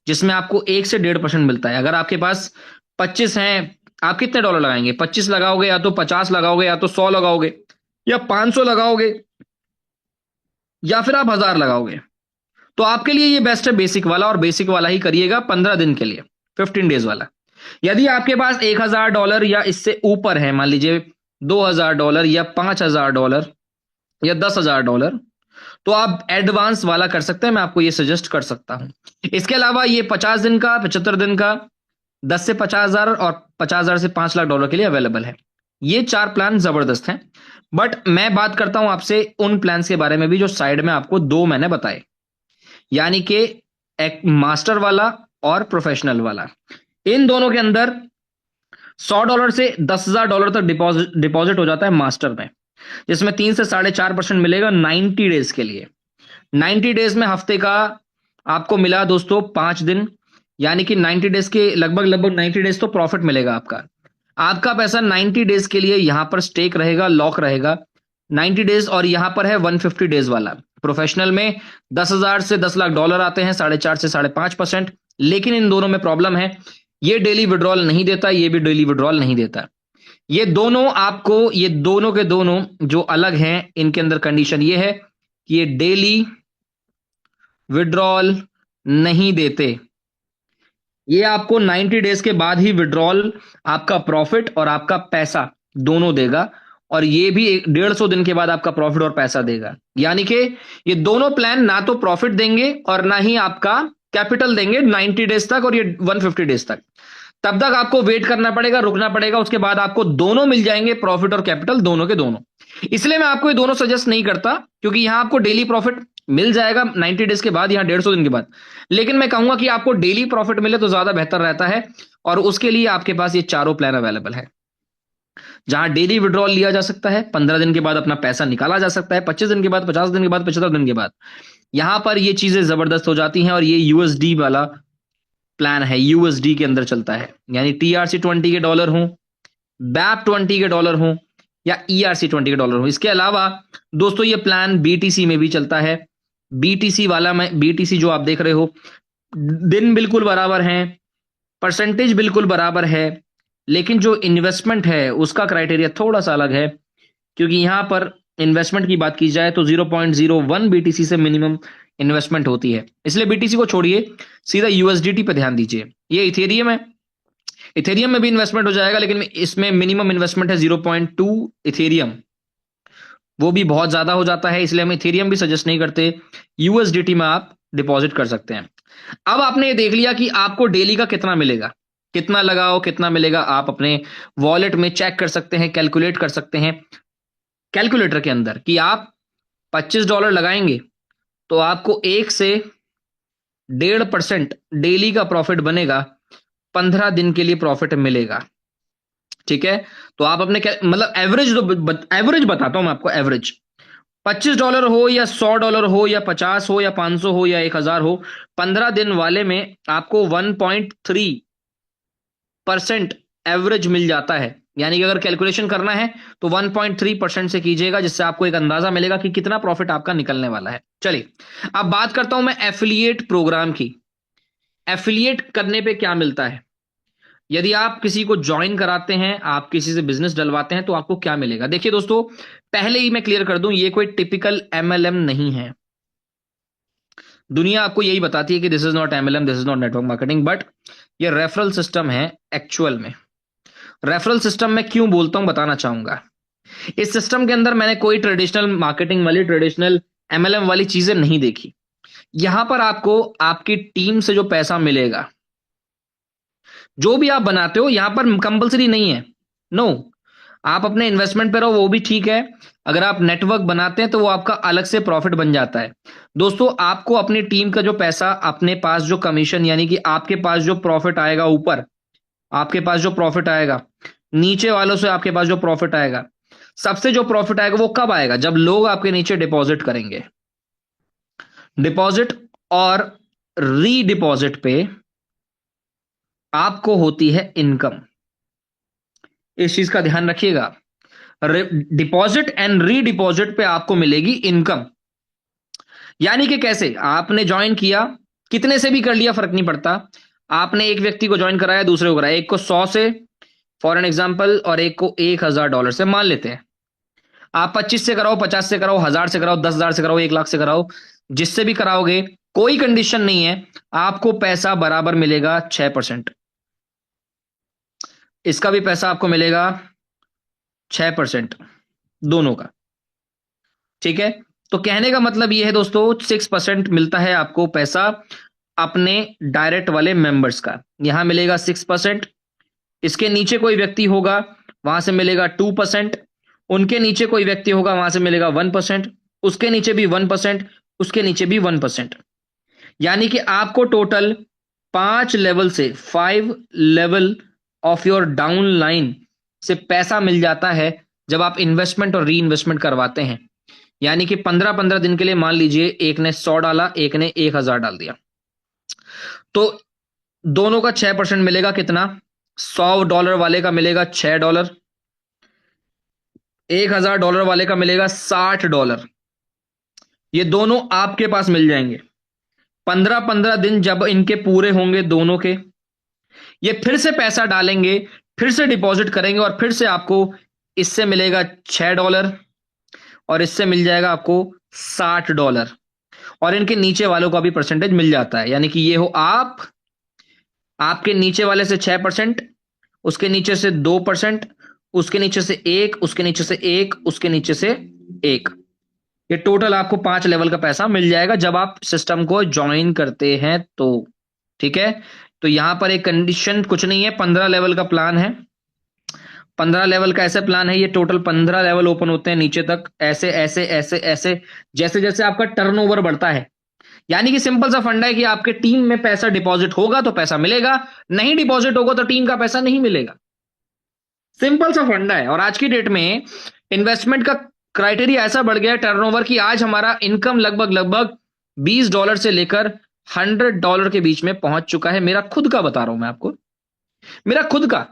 जिसमें आपको 1 से 1.5% मिलता है। अगर आपके पास 25 हैं, आप कितने डॉलर लगाएंगे? 25 लगाओगे, या तो 50 लगाओगे, या तो 100 लगाओगे, या 500 लगाओगे, या फिर आप 1000 लगाओगे। तो आपके लिए ये बेस्ट है बेसिक वाला, और बेसिक वाला ही करिएगा 15 दिन के लिए, 15 डेज वाला। यदि आपके पास $1000 या इससे ऊपर है, मान लीजिए $2000 या $5000 या $10,000, तो आप एडवांस वाला कर सकते हैं। मैं आपको ये सजेस्ट कर सकता हूं। इसके अलावा ये 50 दिन का, 75 दिन का, 10 से 50,000 और 50,000 से $5,00,000 के लिए अवेलेबल है। ये 4 प्लान जबरदस्त हैं। बट मैं बात करता हूं आपसे उन प्लान्स के बारे में भी जो साइड में आपको 2 मैंने बताए, यानी कि एक मास्टर वाला और प्रोफेशनल वाला। इन दोनों के अंदर $100 से $10,000 तक डिपॉजिट हो जाता है मास्टर में, जिसमें 3 से 4.5% मिलेगा 90 डेज के लिए। 90 डेज में हफ्ते का आपको मिला दोस्तों 5 दिन, यानी कि 90 डेज के लगभग लगभग 90 डेज तो प्रॉफिट मिलेगा आपका। आपका पैसा 90 डेज के लिए यहां पर स्टेक रहेगा, लॉक रहेगा 90 डेज। और यहां पर है 150 डेज वाला। प्रोफेशनल में 10,000 से 10 लाख डॉलर आते हैं, 4.5 से 5.5%। लेकिन इन दोनों में प्रॉब्लम है, ये डेली विड्रॉल नहीं देता, ये भी डेली विड्रॉल नहीं देता। ये दोनों आपको, ये दोनों के दोनों जो अलग हैं, इनके अंदर कंडीशन ये है कि ये डेली विड्रॉल नहीं देते। ये आपको 90 डेज के बाद ही विड्रॉल, आपका प्रॉफिट और आपका पैसा दोनों देगा। और ये भी 150 दिन के बाद आपका प्रॉफिट और पैसा देगा। यानी कि ये दोनों प्लान ना तो प्रॉफिट देंगे और ना ही आपका कैपिटल देंगे 90 डेज तक और ये 150 डेज तक। तब तक आपको वेट करना पड़ेगा, रुकना पड़ेगा, उसके बाद आपको दोनों मिल जाएंगे, प्रॉफिट और कैपिटल दोनों के दोनों। इसलिए मैं आपको ये दोनों सजेस्ट नहीं करता, क्योंकि यहां आपको डेली प्रॉफिट मिल जाएगा 90 डेज के बाद, यहां 150 दिन के बाद। लेकिन मैं कहूंगा कि आपको डेली प्रॉफिट मिले तो ज्यादा बेहतर रहता है। और उसके लिए आपके पास ये चारों प्लान अवेलेबल है, जहां डेली विड्रॉल लिया जा सकता है, 15 दिन के बाद अपना पैसा निकाला जा सकता है, 25 दिन के बाद, 50 दिन के बाद, 75 दिन के बाद। यहां पर ये चीजें जबरदस्त हो जाती हैं। और ये यूएसडी वाला प्लान है, यूएसडी के अंदर चलता है, यानी TRC20 के डॉलर हों, BAP20 के डॉलर हों या ERC20 के डॉलर हों। इसके अलावा दोस्तों ये प्लान BTC में भी चलता है। BTC वाला में, BTC जो आप देख रहे हो, दिन बिल्कुल बराबर हैं, परसेंटेज बिल्कुल बराबर है, लेकिन जो इन्वेस्टमेंट है उसका क्राइटेरिया थोड़ा सा अलग है। क्योंकि यहां पर इन्वेस्टमेंट की बात की जाए तो 0.01 BTC से मिनिमम इन्वेस्टमेंट होती है। इसलिए BTC को छोड़िए, सीधा USDT पे ध्यान दीजिए। ये इथेरियम है, इथेरियम में भी इन्वेस्टमेंट हो जाएगा, लेकिन इसमें मिनिमम इन्वेस्टमेंट है 0.2 इथेरियम, वो भी बहुत ज्यादा हो जाता है, इसलिए हम इथेरियम भी सजेस्ट नहीं करते। USDT में आप डिपॉजिट कर सकते हैं। अब आपने ये देख लिया कि आपको डेली का कितना मिलेगा, कितना लगाओ कितना मिलेगा, आप अपने वॉलेट में चेक कर सकते हैं, कैलकुलेट कर सकते हैं कैलकुलेटर के अंदर कि आप $25 लगाएंगे तो आपको 1 से 1.5% डेली का प्रॉफिट बनेगा, 15 दिन के लिए प्रॉफिट मिलेगा। ठीक है, तो आप अपने मतलब एवरेज, एवरेज बताता हूं मैं आपको, एवरेज $25 हो या $100 हो या 50 हो या 500 हो या 1000 हो, 15 दिन वाले में आपको 1.3% एवरेज मिल जाता है। यानी कि अगर कैलकुलेशन करना है तो 1.3% से कीजिएगा, जिससे आपको एक अंदाजा मिलेगा कि कितना प्रॉफिट आपका निकलने वाला है। चलिए अब बात करता हूं मैं एफिलिएट प्रोग्राम की। एफिलिएट करने पे क्या मिलता है, यदि आप किसी को ज्वाइन कराते हैं, आप किसी से बिजनेस डलवाते हैं, तो आपको क्या मिलेगा। देखिए दोस्तों, पहले ही मैं क्लियर कर दूं, ये कोई टिपिकल MLM नहीं है। दुनिया आपको यही बताती है कि this is not MLM, this is not network marketing, but ये रेफरल सिस्टम है एक्चुअल में। रेफरल सिस्टम में क्यों बोलता हूं बताना चाहूंगा। इस सिस्टम के अंदर मैंने कोई ट्रेडिशनल मार्केटिंग वाली, ट्रेडिशनल MLM वाली चीजें नहीं देखी। यहां पर आपको आपकी टीम से जो पैसा मिलेगा, जो भी आप बनाते हो, यहां पर कंपलसरी नहीं है, नो, आप अपने इन्वेस्टमेंट पे रहो, वो भी ठीक है। अगर आप नेटवर्क बनाते हैं तो वो आपका अलग से प्रॉफिट बन जाता है। दोस्तों, आपको अपनी टीम का जो पैसा, अपने पास जो कमीशन, यानी कि आपके पास जो प्रॉफिट आएगा, ऊपर आपके पास जो प्रॉफिट आएगा, नीचे वालों से आपके पास जो प्रॉफिट आएगा, सबसे जो प्रॉफिट आएगा वो कब आएगा, जब लोग आपके नीचे डिपॉजिट करेंगे। डिपॉजिट और रीडिपॉजिट पे आपको होती है इनकम, इस चीज का ध्यान रखिएगा। डिपॉजिट एंड रीडिपॉजिट पे आपको मिलेगी इनकम। यानी कि कैसे, आपने ज्वाइन किया, कितने से भी कर लिया फर्क नहीं पड़ता, आपने एक व्यक्ति को ज्वाइन कराया, दूसरे को कराया, एक को 100 से फॉर एन एग्जाम्पल और एक को $1000 से, मान लेते हैं। आप 25 से कराओ, 50 से कराओ, 1000 से कराओ, 10,000 से कराओ, 1 लाख से कराओ, जिससे भी कराओगे, कोई कंडीशन नहीं है, आपको पैसा बराबर मिलेगा 6%। इसका भी पैसा आपको मिलेगा 6%, दोनों का। ठीक है, तो कहने का मतलब यह है दोस्तों, 6% मिलता है आपको पैसा अपने डायरेक्ट वाले मेंबर्स का, यहां मिलेगा 6%। इसके नीचे कोई व्यक्ति होगा, वहां से मिलेगा 2%। उनके नीचे कोई व्यक्ति होगा, वहां से मिलेगा 1%। उसके नीचे भी 1%, उसके नीचे भी 1%। यानी कि आपको टोटल 5 लेवल से, 5 level of your down line से पैसा मिल जाता है जब आप इन्वेस्टमेंट और री इन्वेस्टमेंट करवाते हैं। यानी कि 15-15 दिन के लिए, मान लीजिए एक ने 100 डाला, एक ने 1000 डाल दिया, तो दोनों का 6% मिलेगा कितना? $100 वाले का मिलेगा $6, $1000 वाले का मिलेगा $60। ये दोनों आपके पास मिल जाएंगे। 15-15 दिन जब इनके पूरे होंगे दोनों के, ये फिर से पैसा डालेंगे, फिर से डिपॉजिट करेंगे और फिर से आपको इससे मिलेगा $6 और इससे मिल जाएगा आपको $60। और इनके नीचे वालों का भी परसेंटेज मिल जाता है, यानी कि ये हो आपके नीचे वाले से 6%, उसके नीचे से 2%, उसके नीचे से 1, उसके नीचे से 1, उसके नीचे से 1। ये टोटल आपको 5 लेवल का पैसा मिल जाएगा जब आप सिस्टम को ज्वाइन करते हैं तो। ठीक है, तो यहां पर एक कंडीशन कुछ नहीं है, 15 लेवल का प्लान है। 15 लेवल का ऐसे प्लान है, ये टोटल 15 लेवल ओपन होते हैं नीचे तक, ऐसे ऐसे ऐसे ऐसे, जैसे जैसे आपका टर्नओवर बढ़ता है। यानी कि सिंपल सा फंडा है कि आपके टीम में पैसा डिपॉजिट होगा तो पैसा मिलेगा, नहीं डिपॉजिट होगा तो टीम का पैसा नहीं मिलेगा। सिंपल सा फंडा है। और आज की डेट में इन्वेस्टमेंट का क्राइटेरिया ऐसा बढ़ गया है टर्नओवर की, आज हमारा इनकम लगभग लगभग $20 से लेकर $100 के बीच में पहुंच चुका है। मेरा खुद का बता रहा हूं मैं आपको, मेरा खुद का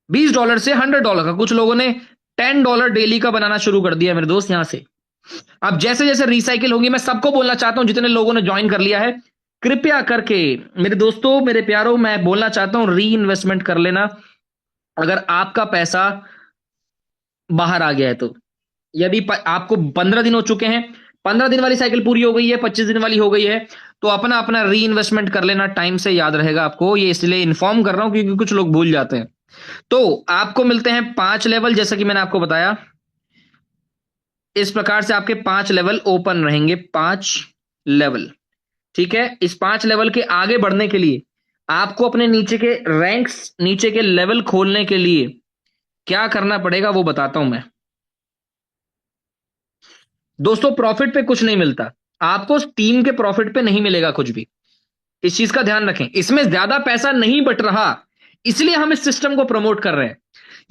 $20 से $100 का। कुछ लोगों ने $10 डेली का बनाना शुरू कर दिया मेरे दोस्त यहां से। अब जैसे जैसे रिसाइकिल होगी, मैं सबको बोलना चाहता हूं जितने लोगों ने ज्वाइन कर लिया है, कृपया करके मेरे दोस्तों, मेरे प्यारों, मैं बोलना चाहता हूं री इन्वेस्टमेंट कर लेना अगर आपका पैसा बाहर आ गया है तो। यदि आपको 15 दिन हो चुके हैं, 15 दिन वाली साइकिल पूरी हो गई है, 25 दिन वाली हो गई है, तो अपना अपना री इन्वेस्टमेंट कर लेना, टाइम से याद रहेगा आपको। ये इसलिए इन्फॉर्म कर रहा हूं क्योंकि कुछ लोग भूल जाते हैं। तो आपको मिलते हैं 5 लेवल, जैसा कि मैंने आपको बताया। इस प्रकार से आपके 5 लेवल ओपन रहेंगे, 5 लेवल। ठीक है, इस 5 लेवल के आगे बढ़ने के लिए आपको अपने नीचे के रैंक्स, नीचे के लेवल खोलने के लिए क्या करना पड़ेगा वो बताता हूं मैं। दोस्तों, प्रॉफिट पे कुछ नहीं मिलता, आपको टीम के प्रॉफिट पे नहीं मिलेगा कुछ भी। इस चीज का ध्यान रखें, इसमें ज्यादा पैसा नहीं बट रहा, इसलिए हम इस सिस्टम को प्रमोट कर रहे हैं।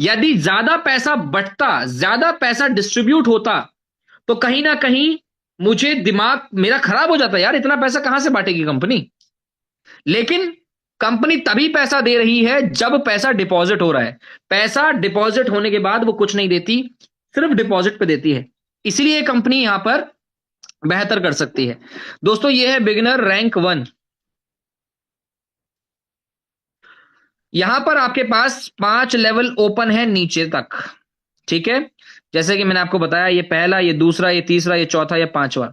यदि ज्यादा पैसा बटता, ज्यादा पैसा डिस्ट्रीब्यूट होता, तो कहीं ना कहीं मुझे दिमाग मेरा खराब हो जाता, यार इतना पैसा कहां से बांटेगी कंपनी। लेकिन कंपनी तभी पैसा दे रही है जब पैसा डिपॉजिट हो रहा है। पैसा डिपॉजिट होने के बाद वो कुछ नहीं देती, सिर्फ डिपॉजिट पे देती है। इसलिए कंपनी यहां पर बेहतर कर सकती है। दोस्तों, ये है बिगिनर रैंक 1। यहां पर आपके पास 5 लेवल ओपन है नीचे तक। ठीक है, जैसे कि मैंने आपको बताया, ये पहला, ये दूसरा, ये तीसरा, ये चौथा, ये पांचवा,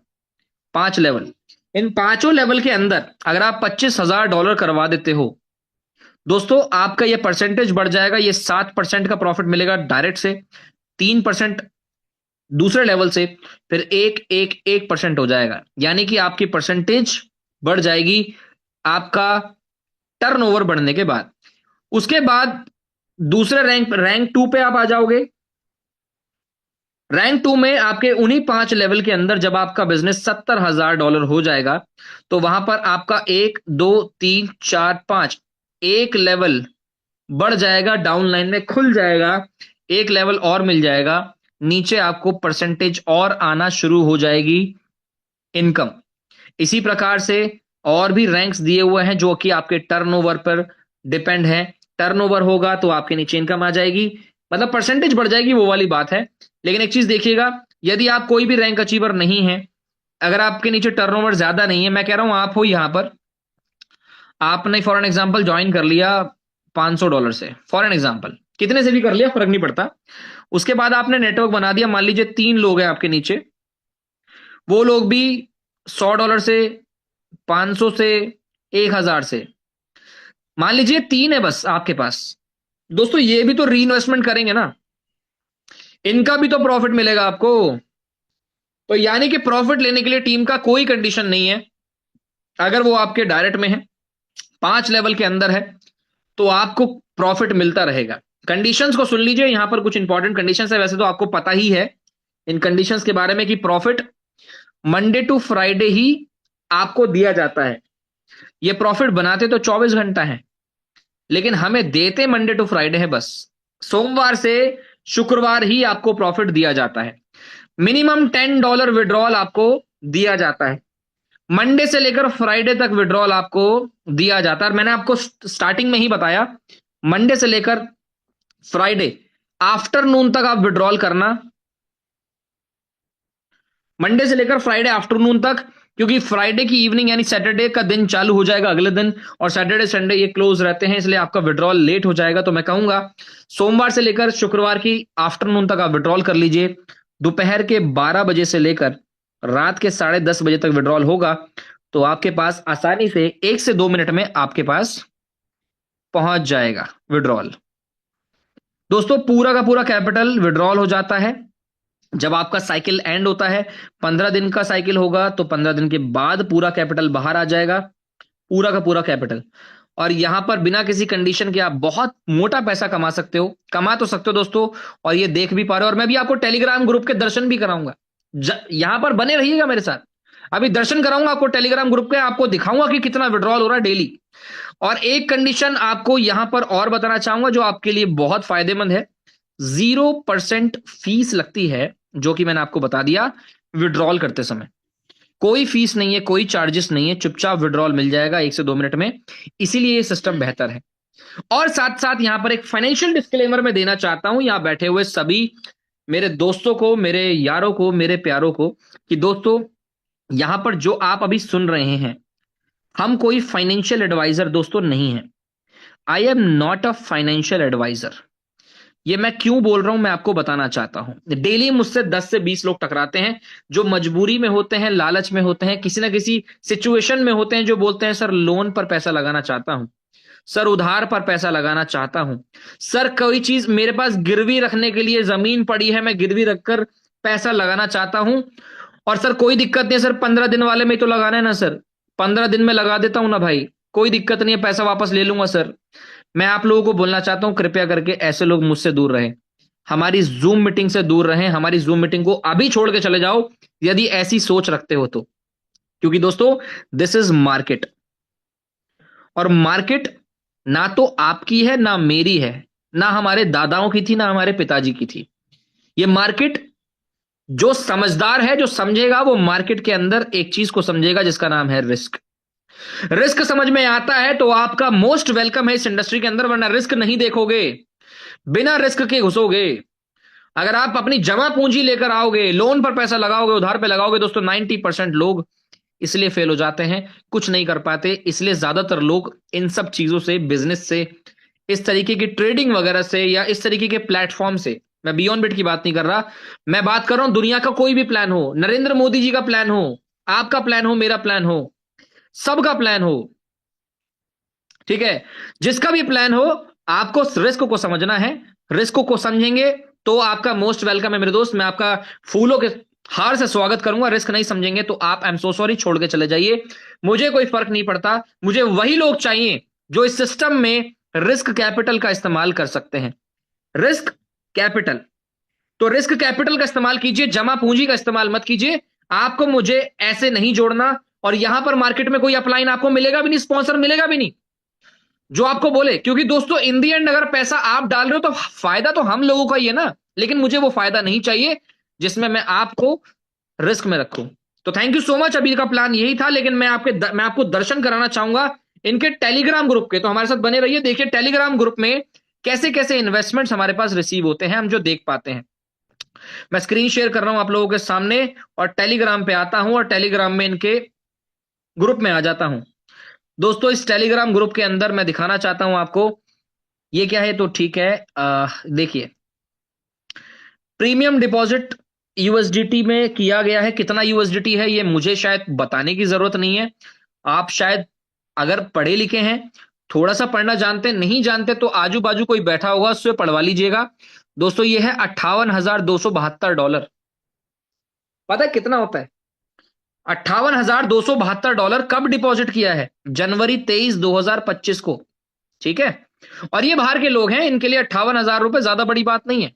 5 लेवल। इन पांचों लेवल के अंदर अगर आप $25,000 करवा देते हो दोस्तों, आपका ये परसेंटेज बढ़ जाएगा। ये 7% का प्रॉफिट मिलेगा डायरेक्ट से, 3% दूसरे लेवल से, फिर 1 1 1% हो जाएगा। यानी कि आपकी परसेंटेज बढ़ जाएगी आपका टर्नओवर बढ़ने के बाद। उसके बाद दूसरे रैंक 2 पे आप आ जाओगे। रैंक 2 में आपके उन्हीं 5 लेवल के अंदर जब आपका बिजनेस $70,000 हो जाएगा, तो वहां पर आपका 1 2 3 4 5 एक लेवल बढ़ जाएगा, डाउन लाइन में खुल जाएगा, एक लेवल और मिल जाएगा। नीचे आपको परसेंटेज और आना शुरू हो जाएगी, इनकम। इसी प्रकार से और भी रैंक्स दिए हुए हैं जो कि आपके टर्नओवर पर डिपेंड है। टर्नओवर होगा तो आपके नीचे इनकम आ जाएगी, मतलब परसेंटेज बढ़ जाएगी, वो वाली बात है। लेकिन एक चीज देखिएगा, यदि आप कोई भी रैंक अचीवर नहीं है, अगर आपके नीचे टर्नओवर ज्यादा नहीं है, मैं कह रहा हूं आप हो यहां पर, आपने फॉर एन एग्जाम्पल ज्वाइन कर लिया $500 से, फॉर एन एग्जाम्पल कितने से भी कर लिया, फर्क नहीं पड़ता। उसके बाद आपने नेटवर्क बना दिया, मान लीजिए 3 लोग हैं आपके नीचे, वो लोग भी $100 से, 500 से, 1000 से, मान लीजिए 3 है बस आपके पास। दोस्तों, ये भी तो री इन्वेस्टमेंट करेंगे ना, इनका भी तो प्रॉफिट मिलेगा आपको। तो यानी कि प्रॉफिट लेने के लिए टीम का कोई कंडीशन नहीं है। अगर वो आपके डायरेक्ट में है, 5 लेवल के अंदर है, तो आपको प्रॉफिट मिलता रहेगा। कंडीशंस को सुन लीजिए, यहां पर कुछ इंपॉर्टेंट कंडीशंस है, वैसे तो आपको पता ही है इन कंडीशंस के बारे में कि प्रॉफिट मंडे टू फ्राइडे ही आपको दिया जाता है। ये प्रॉफिट बनाते तो 24 घंटा है, लेकिन हमें देते मंडे टू फ्राइडे है बस। सोमवार से शुक्रवार ही आपको प्रॉफिट दिया जाता है। मिनिमम $10 विड्रॉल आपको दिया जाता है। मंडे से लेकर फ्राइडे तक विड्रॉल आपको दिया जाता है। और मैंने आपको स्टार्टिंग में ही बताया, मंडे से लेकर फ्राइडे आफ्टरनून तक आप विड्रॉल करना, मंडे से लेकर फ्राइडे आफ्टरनून तक, क्योंकि फ्राइडे की इवनिंग यानी सैटरडे का दिन चालू हो जाएगा अगले दिन, और सैटरडे संडे ये क्लोज रहते हैं, इसलिए आपका विड्रॉल लेट हो जाएगा। तो मैं कहूंगा सोमवार से लेकर शुक्रवार की आफ्टरनून तक आप विड्रॉल कर लीजिए। दोपहर के 12 बजे से लेकर रात के 10:30 बजे तक विड्रॉल होगा, तो आपके पास आसानी से 1 से 2 मिनट में आपके पास पहुंच जाएगा विड्रॉल। दोस्तों पूरा का पूरा कैपिटल विड्रॉल हो जाता है जब आपका साइकिल एंड होता है। 15 दिन का साइकिल होगा तो 15 दिन के बाद पूरा कैपिटल बाहर आ जाएगा, पूरा का पूरा कैपिटल। और यहां पर बिना किसी कंडीशन के आप बहुत मोटा पैसा कमा सकते हो, कमा तो सकते हो दोस्तों, और ये देख भी पा रहे हो। और मैं भी आपको टेलीग्राम ग्रुप के दर्शन भी कराऊंगा, यहां पर बने रहिएगा मेरे साथ। अभी दर्शन कराऊंगा आपको टेलीग्राम ग्रुप के, आपको दिखाऊंगा कि कितना विड्रॉल हो रहा है डेली। और एक कंडीशन आपको यहां पर और बताना चाहूंगा जो आपके लिए बहुत फायदेमंद है, 0% फीस लगती है, जो कि मैंने आपको बता दिया। विड्रॉल करते समय कोई फीस नहीं है, कोई चार्जेस नहीं है, चुपचाप विड्रॉल मिल जाएगा 1 से 2 मिनट में, इसीलिए ये सिस्टम बेहतर है। और साथ साथ यहां पर एक फाइनेंशियल डिस्क्लेमर मैं देना चाहता हूं यहां बैठे हुए सभी मेरे दोस्तों को, मेरे यारों को, मेरे प्यारों को, कि दोस्तों यहां पर जो आप अभी सुन रहे हैं, हम कोई फाइनेंशियल एडवाइजर दोस्तों नहीं है। I am not a financial advisor. ये मैं क्यों बोल रहा हूं मैं आपको बताना चाहता हूं। डेली मुझसे 10 से 20 लोग टकराते हैं जो मजबूरी में होते हैं, लालच में होते हैं, किसी ना किसी सिचुएशन में होते हैं, जो बोलते हैं सर लोन पर पैसा लगाना चाहता हूं, सर उधार पर पैसा लगाना चाहता हूं, सर कोई चीज मेरे पास गिरवी रखने के लिए जमीन पड़ी है, मैं गिरवी रखकर पैसा लगाना चाहता हूं। और सर कोई दिक्कत नहीं है सर, 15 दिन वाले में तो लगाना है ना सर, 15 दिन में लगा देता हूं ना भाई, कोई दिक्कत नहीं है, पैसा वापस ले लूंगा सर। मैं आप लोगों को बोलना चाहता हूं कृपया करके ऐसे लोग मुझसे दूर रहें, हमारी जूम मीटिंग से दूर रहें, हमारी जूम मीटिंग को अभी छोड़ के चले जाओ यदि ऐसी सोच रखते हो तो। क्योंकि दोस्तों दिस इज मार्केट, और मार्केट ना तो आपकी है ना मेरी है, ना हमारे दादाओं की थी ना हमारे पिताजी की थी। ये मार्केट जो समझदार है, जो समझेगा, वो मार्केट के अंदर एक चीज को समझेगा जिसका नाम है रिस्क। रिस्क समझ में आता है तो आपका मोस्ट वेलकम है इस इंडस्ट्री के अंदर, वरना रिस्क नहीं देखोगे, बिना रिस्क के घुसोगे। अगर आप अपनी जमा पूंजी लेकर आओगे, लोन पर पैसा लगाओगे, उधार पे लगाओगे, दोस्तों 90% लोग इसलिए फेल हो जाते हैं, कुछ नहीं कर पाते। इसलिए ज्यादातर लोग इन सब चीजों से, बिजनेस से, इस तरीके की ट्रेडिंग वगैरह से, या इस तरीके के प्लेटफॉर्म से, मैं बियॉन्ड बिट की बात नहीं कर रहा, मैं बात कर रहा हूं दुनिया का कोई भी प्लान हो, नरेंद्र मोदी जी का प्लान हो, आपका प्लान हो, मेरा प्लान हो, सबका प्लान हो, ठीक है, जिसका भी प्लान हो, आपको रिस्क को समझना है। रिस्क को समझेंगे तो आपका मोस्ट वेलकम है मेरे दोस्त, मैं आपका फूलों के हार से स्वागत करूंगा। रिस्क नहीं समझेंगे तो आप आई एम सो सॉरी, छोड़ के चले जाइए, मुझे कोई फर्क नहीं पड़ता। मुझे वही लोग चाहिए जो इस सिस्टम में रिस्क कैपिटल का इस्तेमाल कर सकते हैं। रिस्क कैपिटल, तो रिस्क कैपिटल का इस्तेमाल कीजिए, जमा पूंजी का इस्तेमाल मत कीजिए। आपको मुझे ऐसे नहीं जोड़ना, और यहां पर मार्केट में कोई अपलाइन आपको मिलेगा भी नहीं, स्पॉन्सर मिलेगा भी नहीं जो आपको बोले, क्योंकि दोस्तों इन दी एंड अगर पैसा आप डाल रहे हो तो फायदा तो हम लोगों का ही है ना, लेकिन मुझे वो फायदा नहीं चाहिए जिसमें मैं आपको रिस्क में रखूं। तो थैंक यू सो मच, अभी का प्लान यही था, लेकिन मैं आपको दर्शन कराना चाहूंगा इनके टेलीग्राम ग्रुप के। तो हमारे साथ बने रहिए, देखिए टेलीग्राम ग्रुप में कैसे कैसे इन्वेस्टमेंट्स हमारे पास रिसीव होते हैं, हम जो देख पाते हैं। मैं स्क्रीन शेयर कर रहा हूं आप लोगों के सामने, और टेलीग्राम पे आता हूं, और टेलीग्राम में इनके ग्रुप में आ जाता हूं। दोस्तों इस टेलीग्राम ग्रुप के अंदर मैं दिखाना चाहता हूं आपको, ये क्या है, तो ठीक है, देखिए प्रीमियम डिपॉजिट यूएसडीटी में किया गया है। कितना यूएसडीटी है ये मुझे शायद बताने की जरूरत नहीं है, आप शायद अगर पढ़े लिखे हैं, थोड़ा सा पढ़ना जानते, नहीं जानते तो आजू बाजू कोई बैठा होगा उससे पढ़वा लीजिएगा। दोस्तों ये है $58,272। पता है कितना होता है? $58,272 कब डिपॉजिट किया है? जनवरी 23 2025 को, ठीक है। और ये बाहर के लोग हैं, इनके लिए 58,000 रुपए ज्यादा बड़ी बात नहीं है,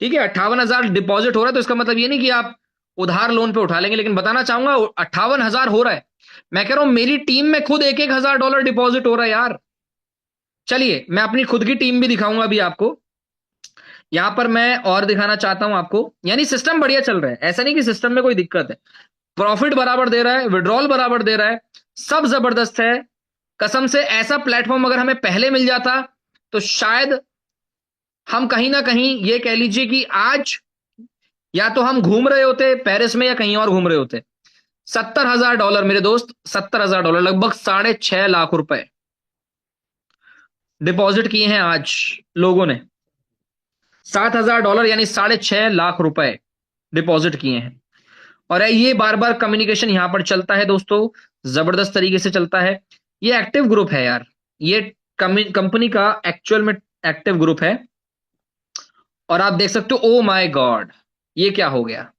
ठीक है। 58,000 डिपॉजिट हो रहा है तो इसका मतलब ये नहीं कि आप उधार लोन पे उठा लेंगे, लेकिन बताना चाहूंगा 58,000 हो रहा है। मैं कह रहा हूं मेरी टीम में खुद $1,000 डिपॉजिट हो रहा है यार। चलिए मैं अपनी खुद की टीम भी दिखाऊंगा अभी आपको, यहां पर मैं और दिखाना चाहता हूं आपको, यानी सिस्टम बढ़िया चल रहा है, ऐसा नहीं कि सिस्टम में कोई दिक्कत है। प्रॉफिट बराबर दे रहा है, विड्रॉल बराबर दे रहा है, सब जबरदस्त है। कसम से ऐसा प्लेटफॉर्म अगर हमें पहले मिल जाता तो शायद हम कहीं ना कहीं ये कह लीजिए कि आज या तो हम घूम रहे होते पेरिस में या कहीं और घूम रहे होते। $70,000 मेरे दोस्त, $70,000, लगभग 6.5 लाख रुपए डिपॉजिट किए हैं आज लोगों ने। $7,000 यानी 6.5 लाख रुपए डिपॉजिट किए हैं। और ये बार बार कम्युनिकेशन यहां पर चलता है दोस्तों, जबरदस्त तरीके से चलता है। ये एक्टिव ग्रुप है यार, ये कंपनी का एक्चुअल में एक्टिव ग्रुप है। और आप देख सकते हो, ओ माय गॉड, ये क्या हो गया।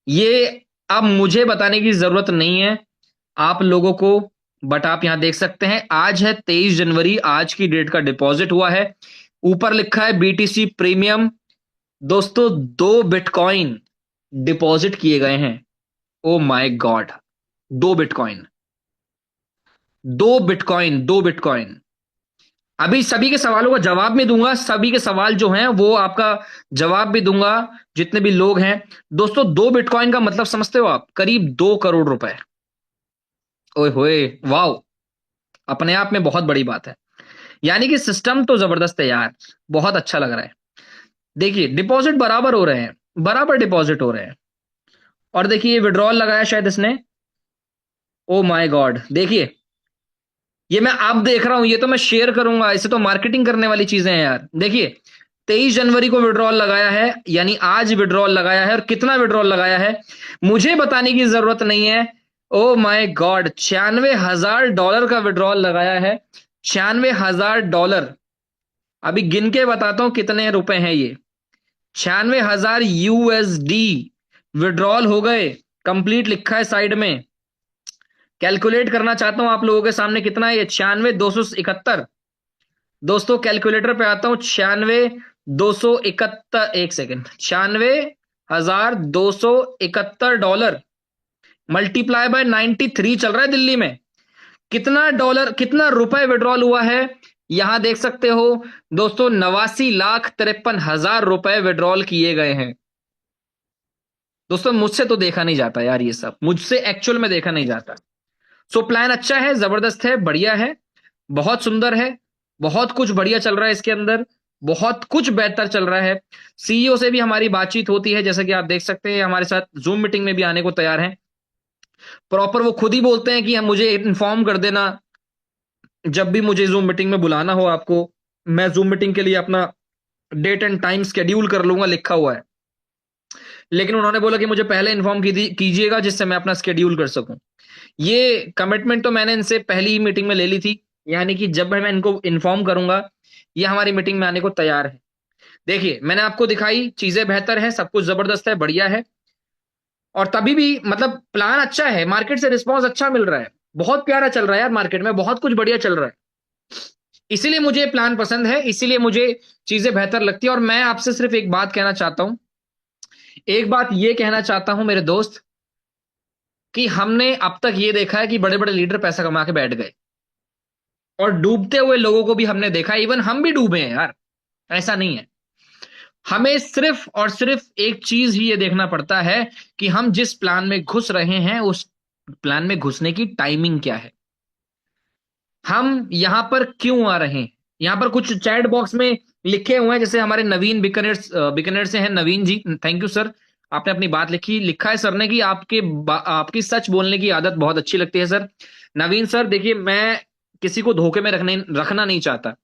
ये अब मुझे बताने की जरूरत नहीं है आप लोगों को, बट आप यहां देख सकते हैं आज है 23 जनवरी, आज की डेट का डिपॉजिट हुआ है। ऊपर लिखा है बीटीसी प्रीमियम। दोस्तों 2 बिटकॉइन डिपॉजिट किए गए हैं। Oh my God, 2 bitcoin, 2 bitcoin, 2 bitcoin. अभी सभी के सवालों का जवाब भी दूंगा, सभी के सवाल जो हैं वो आपका जवाब भी दूंगा, जितने भी लोग हैं। दोस्तों 2 बिटकॉइन का मतलब समझते हो आप, करीब 2 करोड़ रुपए। ओए होए, वाओ, अपने आप में बहुत बड़ी बात है। यानी कि सिस्टम तो जबरदस्त है यार, बहुत अच्छा लग रहा है। देखिए डिपॉजिट बराबर हो रहे हैं, बराबर डिपॉजिट हो रहे हैं। और देखिए विड्रॉल लगाया शायद इसने। ओ माय गॉड, देखिए ये मैं अब देख रहा हूं, ये तो मैं शेयर करूंगा, इसे तो मार्केटिंग करने वाली चीजें हैं यार। देखिए 23 जनवरी को विड्रॉल लगाया है, यानी आज विड्रॉल लगाया है। और कितना विड्रॉल लगाया है मुझे बताने की जरूरत नहीं है। ओ माय गॉड, $96,000 का विड्रॉल लगाया है। $96,000। अभी गिन के बताता हूं कितने रुपए हैं ये। 96,000 USD विड्रॉल हो गए, कंप्लीट लिखा है साइड में। कैलकुलेट करना चाहता हूं आप लोगों के सामने कितना है ये, 96,271। दोस्तों कैलकुलेटर पे आता हूं, 96,271, एक सेकेंड, $96,271 मल्टीप्लाई बाय 93 चल रहा है दिल्ली में। कितना डॉलर, कितना रुपए विड्रॉल हुआ है यहां देख सकते हो दोस्तों, 89,53,000 रुपए विड्रॉल किए गए हैं। दोस्तों मुझसे तो देखा नहीं जाता यार, ये सब मुझसे एक्चुअल में देखा नहीं जाता। सो प्लान अच्छा है, जबरदस्त है, बढ़िया है, बहुत सुंदर है, बहुत कुछ बढ़िया चल रहा है इसके अंदर, बहुत कुछ बेहतर चल रहा है। सीईओ से भी हमारी बातचीत होती है, जैसा कि आप देख सकते हैं, हमारे साथ जूम मीटिंग में भी आने को तैयार हैं। प्रॉपर वो खुद ही बोलते हैं कि हम मुझे इन्फॉर्म कर देना जब भी मुझे जूम मीटिंग में बुलाना हो आपको, मैं जूम मीटिंग के लिए अपना डेट एंड टाइम स्केड्यूल कर लूंगा, लिखा हुआ है। लेकिन उन्होंने बोला कि मुझे पहले इन्फॉर्म कीजिएगा जिससे मैं अपना स्केड्यूल कर सकूं। ये कमिटमेंट तो मैंने इनसे पहली ही मीटिंग में ले ली थी, यानी कि जब मैं इनको इन्फॉर्म करूंगा ये हमारी मीटिंग में आने को तैयार है। देखिए मैंने आपको दिखाई, चीजें बेहतर है, सब कुछ जबरदस्त है, बढ़िया है। और तभी भी मतलब प्लान अच्छा है, मार्केट से रिस्पॉन्स अच्छा मिल रहा है, बहुत प्यारा चल रहा है यार, मार्केट में बहुत कुछ बढ़िया चल रहा है। इसीलिए मुझे प्लान पसंद है, इसीलिए मुझे चीजें बेहतर लगती है। और मैं आपसे सिर्फ एक बात कहना चाहता हूं, एक बात ये कहना चाहता हूं मेरे दोस्त, कि हमने अब तक ये देखा है कि बड़े बड़े लीडर पैसा कमा के बैठ गए, और डूबते हुए लोगों को भी हमने देखा है, इवन हम भी डूबे हैं यार, ऐसा नहीं है। हमें सिर्फ और सिर्फ एक चीज ही ये देखना पड़ता है कि हम जिस प्लान में घुस रहे हैं उस प्लान में घुसने की टाइमिंग क्या है, हम यहां पर क्यों आ रहे हैं। यहां पर कुछ चैट बॉक्स में लिखे हुए हैं, जैसे हमारे नवीन बीकानेर बीकानेर से हैं नवीन जी, थैंक यू सर, आपने अपनी बात लिखी, लिखा है सर ने कि आपकी सच बोलने की आदत बहुत अच्छी लगती है सर। नवीन सर देखिए, मैं किसी को धोखे में रखना नहीं चाहता।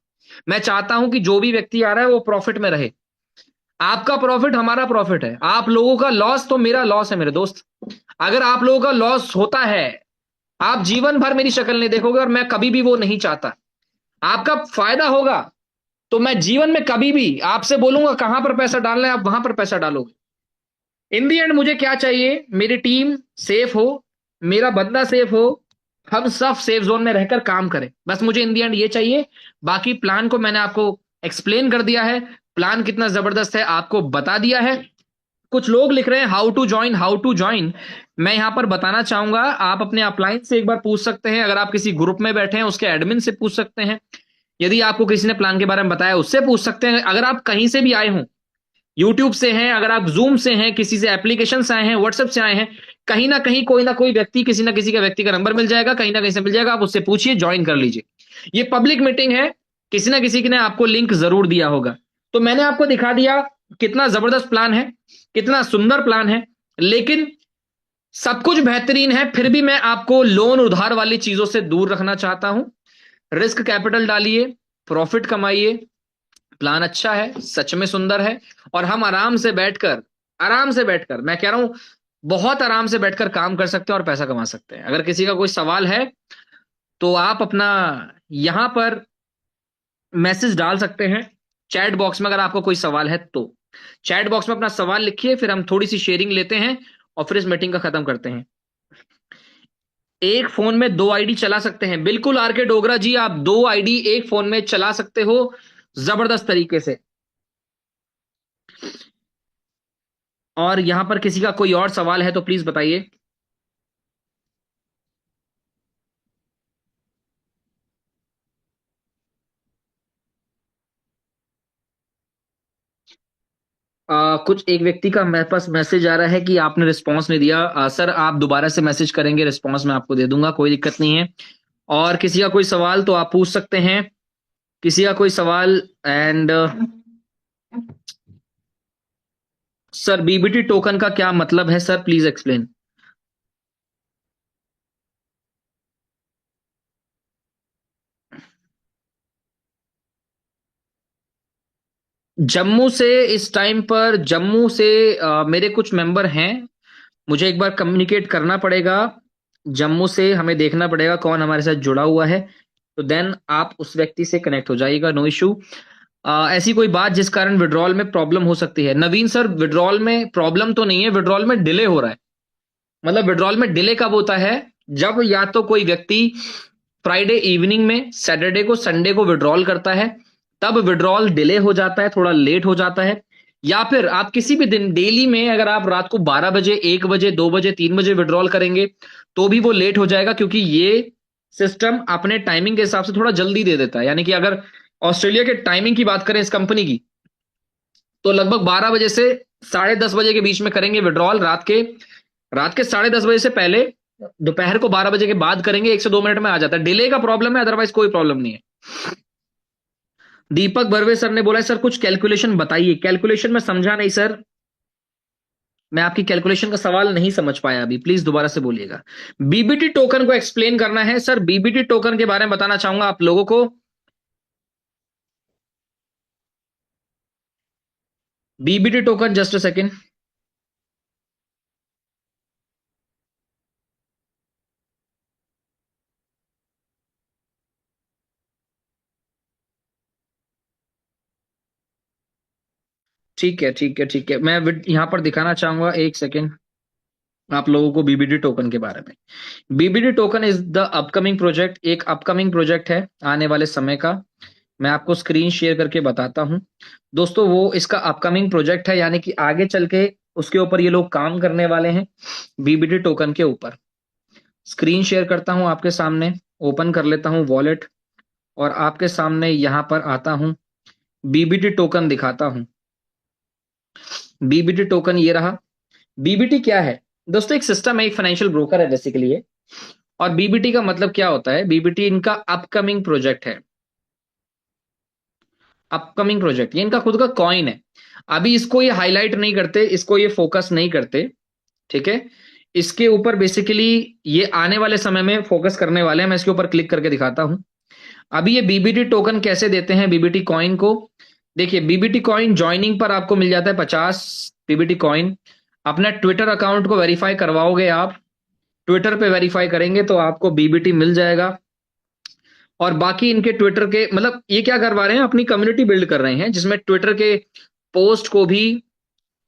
मैं चाहता हूं कि जो भी व्यक्ति आ रहा है वो प्रॉफिट में रहे। आपका प्रॉफिट हमारा प्रॉफिट है, आप लोगों का लॉस तो मेरा लॉस है मेरे दोस्त। अगर आप लोगों का लॉस होता है, आप जीवन भर मेरी शक्ल नहीं देखोगे, और मैं कभी भी वो नहीं चाहता। आपका फायदा होगा तो मैं जीवन में कभी भी आपसे बोलूंगा कहां पर पैसा डालना है, आप वहां पर पैसा डालोगे। इन दी एंड मुझे क्या चाहिए, मेरी टीम सेफ हो, मेरा बंदा सेफ हो, हम सब सेफ जोन में रहकर काम करें, बस मुझे इन दी एंड ये चाहिए। बाकी प्लान को मैंने आपको एक्सप्लेन कर दिया है, प्लान कितना जबरदस्त है आपको बता दिया है। कुछ लोग लिख रहे हैं how to join, how to join. मैं यहां पर बताना चाहूंगा, आप अपने अपलाइन से एक बार पूछ सकते हैं, अगर आप किसी ग्रुप में बैठे हैं उसके एडमिन से पूछ सकते हैं, यदि आपको किसी ने प्लान के बारे में बताया उससे पूछ सकते हैं। अगर आप कहीं से भी आए हों, यूट्यूब से हैं, अगर आप जूम से हैं, किसी से एप्लीकेशन से आए हैं, व्हाट्सएप से आए हैं, कहीं ना कोई व्यक्ति, किसी ना किसी का व्यक्ति का नंबर मिल जाएगा, कहीं ना कहीं से मिल जाएगा, आप उससे पूछिए, ज्वाइन कर लीजिए। ये पब्लिक मीटिंग है, किसी ना किसी ने आपको लिंक जरूर दिया होगा। तो मैंने आपको दिखा दिया कितना जबरदस्त प्लान है, कितना सुंदर प्लान है। लेकिन सब कुछ बेहतरीन है, फिर भी मैं आपको लोन उधार वाली चीजों से दूर रखना चाहता हूं। रिस्क कैपिटल डालिए, प्रॉफिट कमाइए। प्लान अच्छा है, सच में सुंदर है, और हम आराम से बैठकर, मैं कह रहा हूं बहुत आराम से बैठकर काम कर सकते हैं और पैसा कमा सकते हैं। अगर किसी का कोई सवाल है तो आप अपना यहां पर मैसेज डाल सकते हैं चैट बॉक्स में, अगर आपको कोई सवाल है तो चैट बॉक्स में अपना सवाल लिखिए, फिर हम थोड़ी सी शेयरिंग लेते हैं और फिर इस मीटिंग का खत्म करते हैं। एक फोन में दो आईडी चला सकते हैं, बिल्कुल आर के डोगरा जी, आप दो आईडी एक फोन में चला सकते हो जबरदस्त तरीके से। और यहां पर किसी का कोई और सवाल है तो प्लीज बताइए। कुछ एक व्यक्ति का मेरे पास मैसेज आ रहा है कि आपने रिस्पांस नहीं दिया। सर आप दोबारा से मैसेज करेंगे, रिस्पांस मैं आपको दे दूंगा, कोई दिक्कत नहीं है। और किसी का कोई सवाल तो आप पूछ सकते हैं, किसी का कोई सवाल। एंड सर बीबीटी टोकन का क्या मतलब है सर, प्लीज एक्सप्लेन। जम्मू से इस टाइम पर, जम्मू से मेरे कुछ मेंबर हैं, मुझे एक बार कम्युनिकेट करना पड़ेगा। जम्मू से हमें देखना पड़ेगा कौन हमारे साथ जुड़ा हुआ है, तो देन आप उस व्यक्ति से कनेक्ट हो जाइएगा, नो इशू। ऐसी कोई बात जिस कारण विड्रॉल में प्रॉब्लम हो सकती है, नवीन सर विड्रॉल में प्रॉब्लम तो नहीं है, विड्रॉल में डिले हो रहा है। मतलब विड्रॉल में डिले कब होता है, जब या तो कोई व्यक्ति फ्राइडे इवनिंग में सैटरडे को संडे को विड्रॉल करता है, तब विड्रॉल डिले हो जाता है, थोड़ा लेट हो जाता है। या फिर आप किसी भी दिन डेली में अगर आप रात को 12 बजे, 1 बजे, 2 बजे, 3 बजे विड्रॉल करेंगे तो भी वो लेट हो जाएगा, क्योंकि ये सिस्टम अपने टाइमिंग के हिसाब से थोड़ा जल्दी दे देता है। यानी कि अगर ऑस्ट्रेलिया के टाइमिंग की बात करें इस कंपनी की, तो लगभग 12 बजे से 10:30 बजे के बीच में करेंगे विड्रॉल, रात के 10:30 बजे से पहले, दोपहर को 12 बजे के बाद करेंगे, 1 से 2 मिनट में आ जाता है। डिले का प्रॉब्लम है, अदरवाइज कोई प्रॉब्लम नहीं है। दीपक बर्वे सर ने बोला है सर कुछ कैलकुलेशन बताइए। कैलकुलेशन में समझा नहीं सर, मैं आपकी कैलकुलेशन का सवाल नहीं समझ पाया अभी, प्लीज दोबारा से बोलिएगा। बीबीटी टोकन को एक्सप्लेन करना है सर, बीबीटी टोकन के बारे में बताना चाहूंगा आप लोगों को। BBT token, just a second. ठीक है ठीक है ठीक है, मैं यहां पर दिखाना चाहूंगा, एक सेकेंड, आप लोगों को बीबीटी टोकन के बारे में। BBT token is the upcoming project, एक अपकमिंग प्रोजेक्ट है आने वाले समय का। मैं आपको स्क्रीन शेयर करके बताता हूं दोस्तों, वो इसका अपकमिंग प्रोजेक्ट है, यानी कि आगे चल के उसके ऊपर ये लोग काम करने वाले हैं, बीबीटी टोकन के ऊपर। स्क्रीन शेयर करता हूं आपके सामने, ओपन कर लेता हूं वॉलेट, और आपके सामने यहां पर आता हूं, बीबीटी टोकन दिखाता हूं। बीबीटी टोकन ये रहा। बीबीटी क्या है दोस्तों, एक सिस्टम है, एक फाइनेंशियल ब्रोकर है बेसिकली ये। और बीबीटी का मतलब क्या होता है, बीबीटी इनका अपकमिंग प्रोजेक्ट है, अपकमिंग प्रोजेक्ट, ये इनका खुद का कॉइन है। अभी इसको ये हाईलाइट नहीं करते, इसको ये फोकस नहीं करते, ठीक है। इसके ऊपर बेसिकली ये आने वाले समय में फोकस करने वाले हैं। मैं इसके ऊपर क्लिक करके दिखाता हूं। अभी ये बीबीटी टोकन कैसे देते हैं बीबीटी कॉइन को, देखिए बीबीटी कॉइन ज्वाइनिंग पर आपको मिल जाता है 50 बीबीटी कॉइन। अपना ट्विटर अकाउंट को वेरीफाई करवाओगे आप, ट्विटर पे वेरीफाई करेंगे तो आपको बीबीटी मिल जाएगा। और बाकी इनके ट्विटर के, मतलब ये क्या करवा रहे हैं, अपनी कम्युनिटी बिल्ड कर रहे हैं, जिसमें ट्विटर के पोस्ट को भी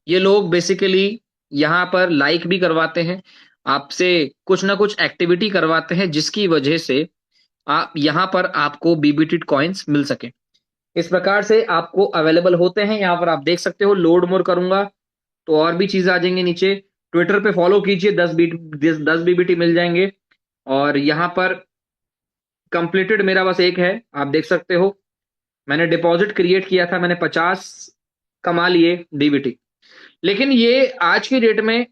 ये लोग बेसिकली यहाँ पर लाइक भी करवाते हैं, आपसे कुछ ना कुछ एक्टिविटी करवाते हैं, जिसकी वजह से आप यहाँ पर आपको बीबीटी कॉइन्स मिल सके। इस प्रकार से आपको अवेलेबल होते हैं, यहाँ पर आप देख सकते हो। लोड मोर करूंगा तो और भी चीजें आ जाएंगी नीचे। ट्विटर पे फॉलो कीजिए, 10 बीबीटी मिल जाएंगे। और यहाँ पर कंप्लीटेड मेरा बस एक है, आप देख सकते हो। मैंने डिपॉजिट क्रिएट किया था, मैंने 50 कमा लिए डीबीटी। लेकिन ये आज की डेट में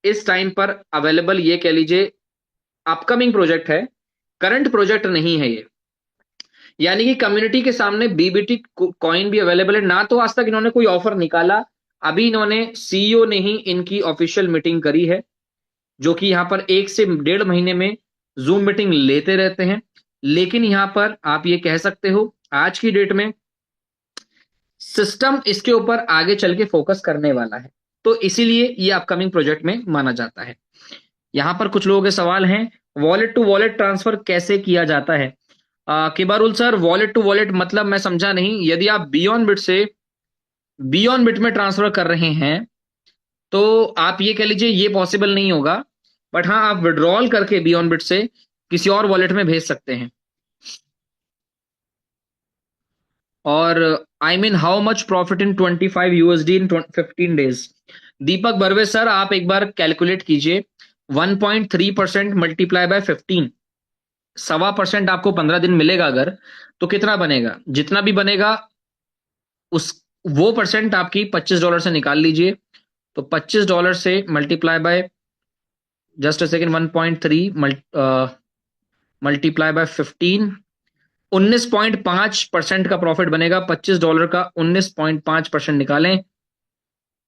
इस टाइम पर अवेलेबल, ये कह लीजिए अपकमिंग प्रोजेक्ट है, करंट प्रोजेक्ट नहीं है ये। यानी कि कम्युनिटी के सामने बीबीटी कॉइन भी अवेलेबल है ना, तो आज तक इन्होंने कोई ऑफर निकाला। अभी इन्होंने सीईओ ने ही इनकी ऑफिशियल मीटिंग करी है, जो कि यहाँ पर 1 से 1.5 महीने में जूम मीटिंग लेते रहते हैं। लेकिन यहाँ पर आप ये कह सकते हो आज की डेट में सिस्टम इसके ऊपर आगे चल के फोकस करने वाला है, तो इसीलिए ये अपकमिंग प्रोजेक्ट में माना जाता है। यहां पर कुछ लोगों के सवाल हैं, वॉलेट टू वॉलेट ट्रांसफर कैसे किया जाता है? किबारुल सर, वॉलेट टू वॉलेट मतलब मैं समझा नहीं। यदि आप बियॉन्ड बिट से बियॉन्ड बिट में ट्रांसफर कर रहे हैं तो आप ये कह लीजिए ये पॉसिबल नहीं होगा, बट हाँ आप विड्रॉल करके बियॉन्ड बिट से किसी और वॉलेट में भेज सकते हैं। और I mean how much profit in 25 USD in 15 days? Deepak Barve sir, आप एक बार कैलकुलेट कीजिए, 1.3% मल्टीप्लाई बाय 15, 1.25% आपको 15 दिन मिलेगा अगर, तो कितना बनेगा? जितना भी बनेगा उस वो परसेंट आपकी $25 से निकाल लीजिए। तो $25 से multiply by, just a second, 1.3 multiply by 15, 19.5% का प्रॉफिट बनेगा। $25 का 19.5% निकालें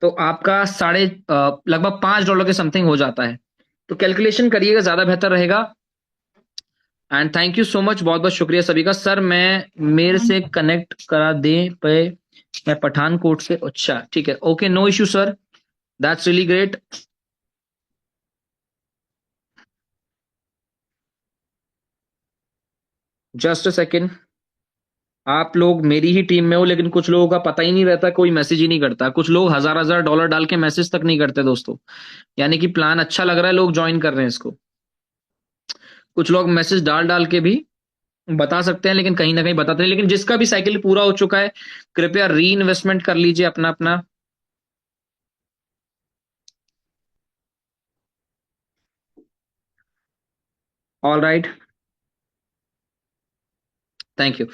तो आपका लगभग $5 के समथिंग हो जाता है। तो कैलकुलेशन करिएगा, ज्यादा बेहतर रहेगा। And thank you so much, बहुत बहुत शुक्रिया सभी का। सर मैं मेरे से कनेक्ट करा दें पे, मैं पठानकोट से, अच्छा ठीक है, okay, no issue sir, that's really great. Just a second, आप लोग मेरी ही टीम में हो, लेकिन कुछ लोगों का पता ही नहीं रहता, कोई मैसेज ही नहीं करता, कुछ लोग हजार हजार डॉलर डाल के मैसेज तक नहीं करते दोस्तों। यानी कि प्लान अच्छा लग रहा है, लोग ज्वाइन कर रहे हैं इसको। कुछ लोग मैसेज डाल डाल के भी बता सकते हैं, लेकिन कहीं ना कहीं बताते नहीं। लेकिन जिसका भी साइकिल पूरा हो चुका है, कृपया री इन्वेस्टमेंट कर लीजिए अपना अपना। All right, thank you.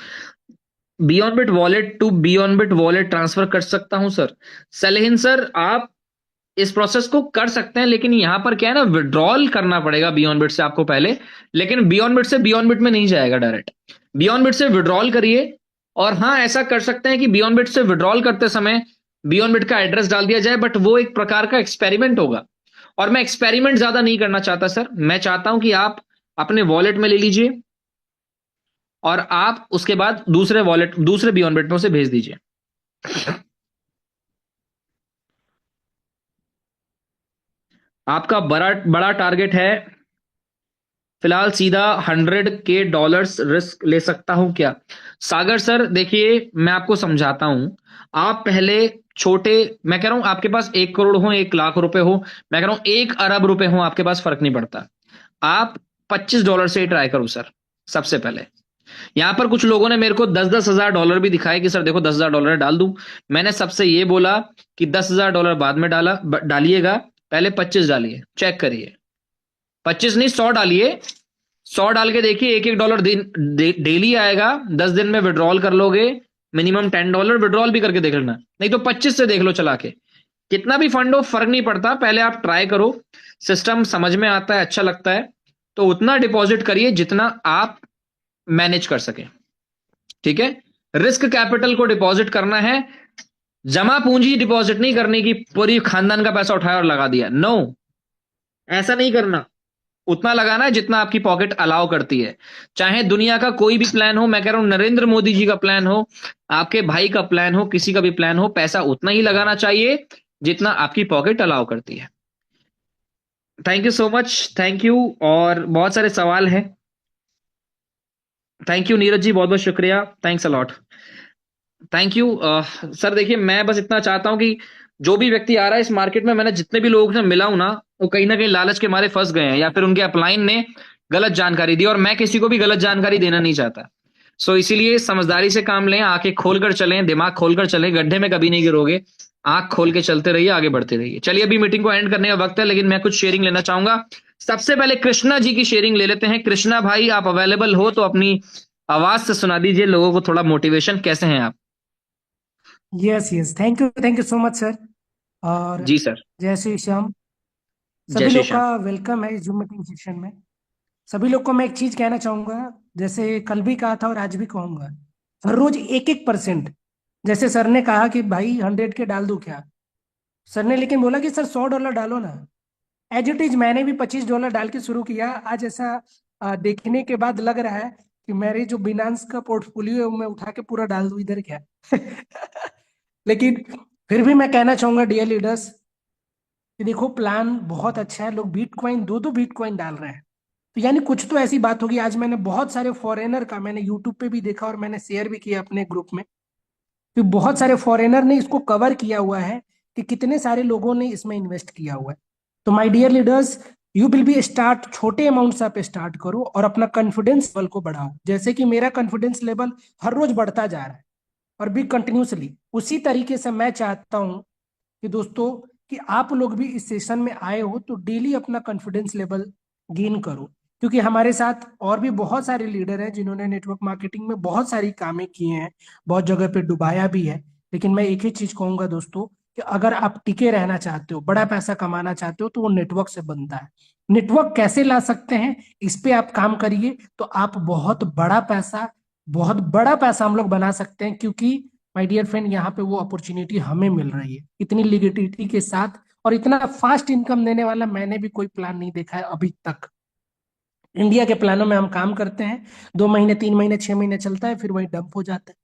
Beyond bit wallet to beyond bit wallet transfer कर सकता हूं सर? सलेहिन सर, आप इस प्रोसेस को कर सकते हैं, लेकिन यहां पर क्या है ना, विड्रॉल करना पड़ेगा बियॉन्ड बिट से आपको पहले। लेकिन बियॉन्ड बिट से बियॉन्ड बिट में नहीं जाएगा डायरेक्ट, बियॉन्ड बिट से विड्रॉल करिए। और हाँ ऐसा कर सकते हैं कि बियॉन्ड बिट से विड्रॉल करते समय बियॉन्ड बिट का एड्रेस डाल दिया जाए, बट वो एक प्रकार का एक्सपेरिमेंट होगा, और मैं एक्सपेरिमेंट ज्यादा नहीं करना चाहता सर। मैं चाहता हूं कि आप अपने वॉलेट में ले लीजिए और आप उसके बाद दूसरे वॉलेट, दूसरे बियॉन्ड बिट में उसे भेज दीजिए। आपका बड़ा बड़ा टारगेट है फिलहाल, सीधा $100K रिस्क ले सकता हूं क्या? सागर सर देखिए, मैं आपको समझाता हूं। आप पहले छोटे, मैं कह रहा हूं आपके पास 1 करोड़ हो, 1 लाख रुपए हो, मैं कह रहा हूं 1 अरब रुपए हो आपके पास, फर्क नहीं पड़ता। आप $25 से ट्राई करो सर, सबसे पहले। यहां पर कुछ लोगों ने मेरे को 10-10 हजार डॉलर भी दिखाए कि सर देखो $10,000 डाल दूं। मैंने सबसे ये बोला कि $10,000 बाद में डालिएगा, पहले 25 डालिए, चेक करिए। 25 नहीं, 100 डालिए। 100 डाल के देखिए, एक एक डॉलर दिन डेली आएगा। 10 दिन में विड्रॉल कर लोगे, मिनिमम $10 विड्रॉल भी करके देख लेना, नहीं तो 25 से देख लो चला के। कितना भी फंड हो फर्क नहीं पड़ता, पहले आप ट्राई करो, सिस्टम समझ में आता है, अच्छा लगता है, तो उतना डिपॉजिट करिए जितना आप मैनेज कर सके। ठीक है, रिस्क कैपिटल को डिपॉजिट करना है, जमा पूंजी डिपॉजिट नहीं करने की पूरी खानदान का पैसा उठाया और लगा दिया, नो, ऐसा नहीं करना। उतना लगाना है जितना आपकी पॉकेट अलाउ करती है। चाहे दुनिया का कोई भी प्लान हो, मैं कह रहा हूं नरेंद्र मोदी जी का प्लान हो, आपके भाई का प्लान हो, किसी का भी प्लान हो, पैसा उतना ही लगाना चाहिए जितना आपकी पॉकेट अलाउ करती है। Thank you so much, thank you. और बहुत सारे सवाल हैं। थैंक यू नीरज जी, बहुत बहुत शुक्रिया, thanks a lot, thank you. Sir देखिए, मैं बस इतना चाहता हूं कि जो भी व्यक्ति आ रहा है इस मार्केट में, मैंने जितने भी लोगों से मिला हूं वो कहीं ना कहीं लालच के मारे फंस गए हैं, या फिर उनके अपलाइन ने गलत जानकारी दी, और मैं किसी को भी गलत जानकारी देना नहीं चाहता। सो इसीलिए समझदारी से काम लें, आंखें खोलकर चलें, दिमाग खोलकर चलें, गड्ढे में कभी नहीं गिरोगे। आंख खोल के चलते रहिए, आगे बढ़ते रहिए। चलिए अभी मीटिंग को एंड करने का वक्त है, लेकिन मैं कुछ शेयरिंग लेना चाहूंगा। सबसे पहले कृष्णा जी की शेयरिंग ले लेते हैं। कृष्णा भाई, आप अवेलेबल हो तो अपनी आवाज से सुना दीजिए लोगों को थोड़ा मोटिवेशन। कैसे हैं आप? Yes yes, thank you so much sir. और जी सर। जय श्री श्याम। जय सभी श्री लोग श्याम। का वेलकम है इस जूम मीटिंग सेशन में। सभी लोग को मैं एक चीज कहना चाहूंगा, जैसे कल भी कहा था और आज भी कहूंगा, हर रोज एक एक परसेंट। जैसे सर ने कहा कि भाई 100 के डाल दूं क्या, सर ने लेकिन बोला कि सर $100 डालो ना। एज इट इज मैंने भी $25 डाल के शुरू किया। आज ऐसा देखने के बाद लग रहा है कि मेरे जो बिनांस का पोर्टफोलियो है वो मैं उठा के पूरा डाल दूं इधर क्या। लेकिन फिर भी मैं कहना चाहूंगा डियर लीडर्स कि देखो प्लान बहुत अच्छा है, लोग बिटकॉइन दो दो बिटकॉइन डाल रहे हैं। तो यानी कुछ तो ऐसी बात होगी। आज मैंने बहुत सारे फॉरेनर का मैंने यूट्यूब पे भी देखा और मैंने शेयर भी किया अपने ग्रुप में कि बहुत सारे फॉरेनर ने इसको कवर किया हुआ है कि कितने सारे लोगों ने इसमें इन्वेस्ट किया हुआ है। तो my dear leaders, you will be start, छोटे अमाउंट से आप स्टार्ट करो और अपना कॉन्फिडेंस लेवल को बढ़ाओ। जैसे कि मेरा कॉन्फिडेंस लेवल हर रोज बढ़ता जा रहा है और भी कंटिन्यूसली उसी तरीके से मैं चाहता हूं कि दोस्तों कि आप लोग भी इस सेशन में आए हो तो डेली अपना कॉन्फिडेंस लेवल गेन करो। क्योंकि हमारे साथ और भी बहुत सारे लीडर हैं जिन्होंने नेटवर्क मार्केटिंग में बहुत सारी कामें की हैं, बहुत जगह पे डुबाया भी है। लेकिन मैं एक ही चीज कहूंगा दोस्तों कि अगर आप टिके रहना चाहते हो, बड़ा पैसा कमाना चाहते हो, तो वो नेटवर्क से बनता है। नेटवर्क कैसे ला सकते हैं, इस पे आप काम करिए तो आप बहुत बड़ा पैसा हम लोग बना सकते हैं। क्योंकि माय डियर फ्रेंड, यहाँ पे वो अपॉर्चुनिटी हमें मिल रही है इतनी लिक्विडिटी के साथ, और इतना फास्ट इनकम देने वाला मैंने भी कोई प्लान नहीं देखा है अभी तक। इंडिया के प्लानों में हम काम करते हैं, 2 महीने 3 महीने 6 महीने चलता है, फिर वही डंप हो जाता है।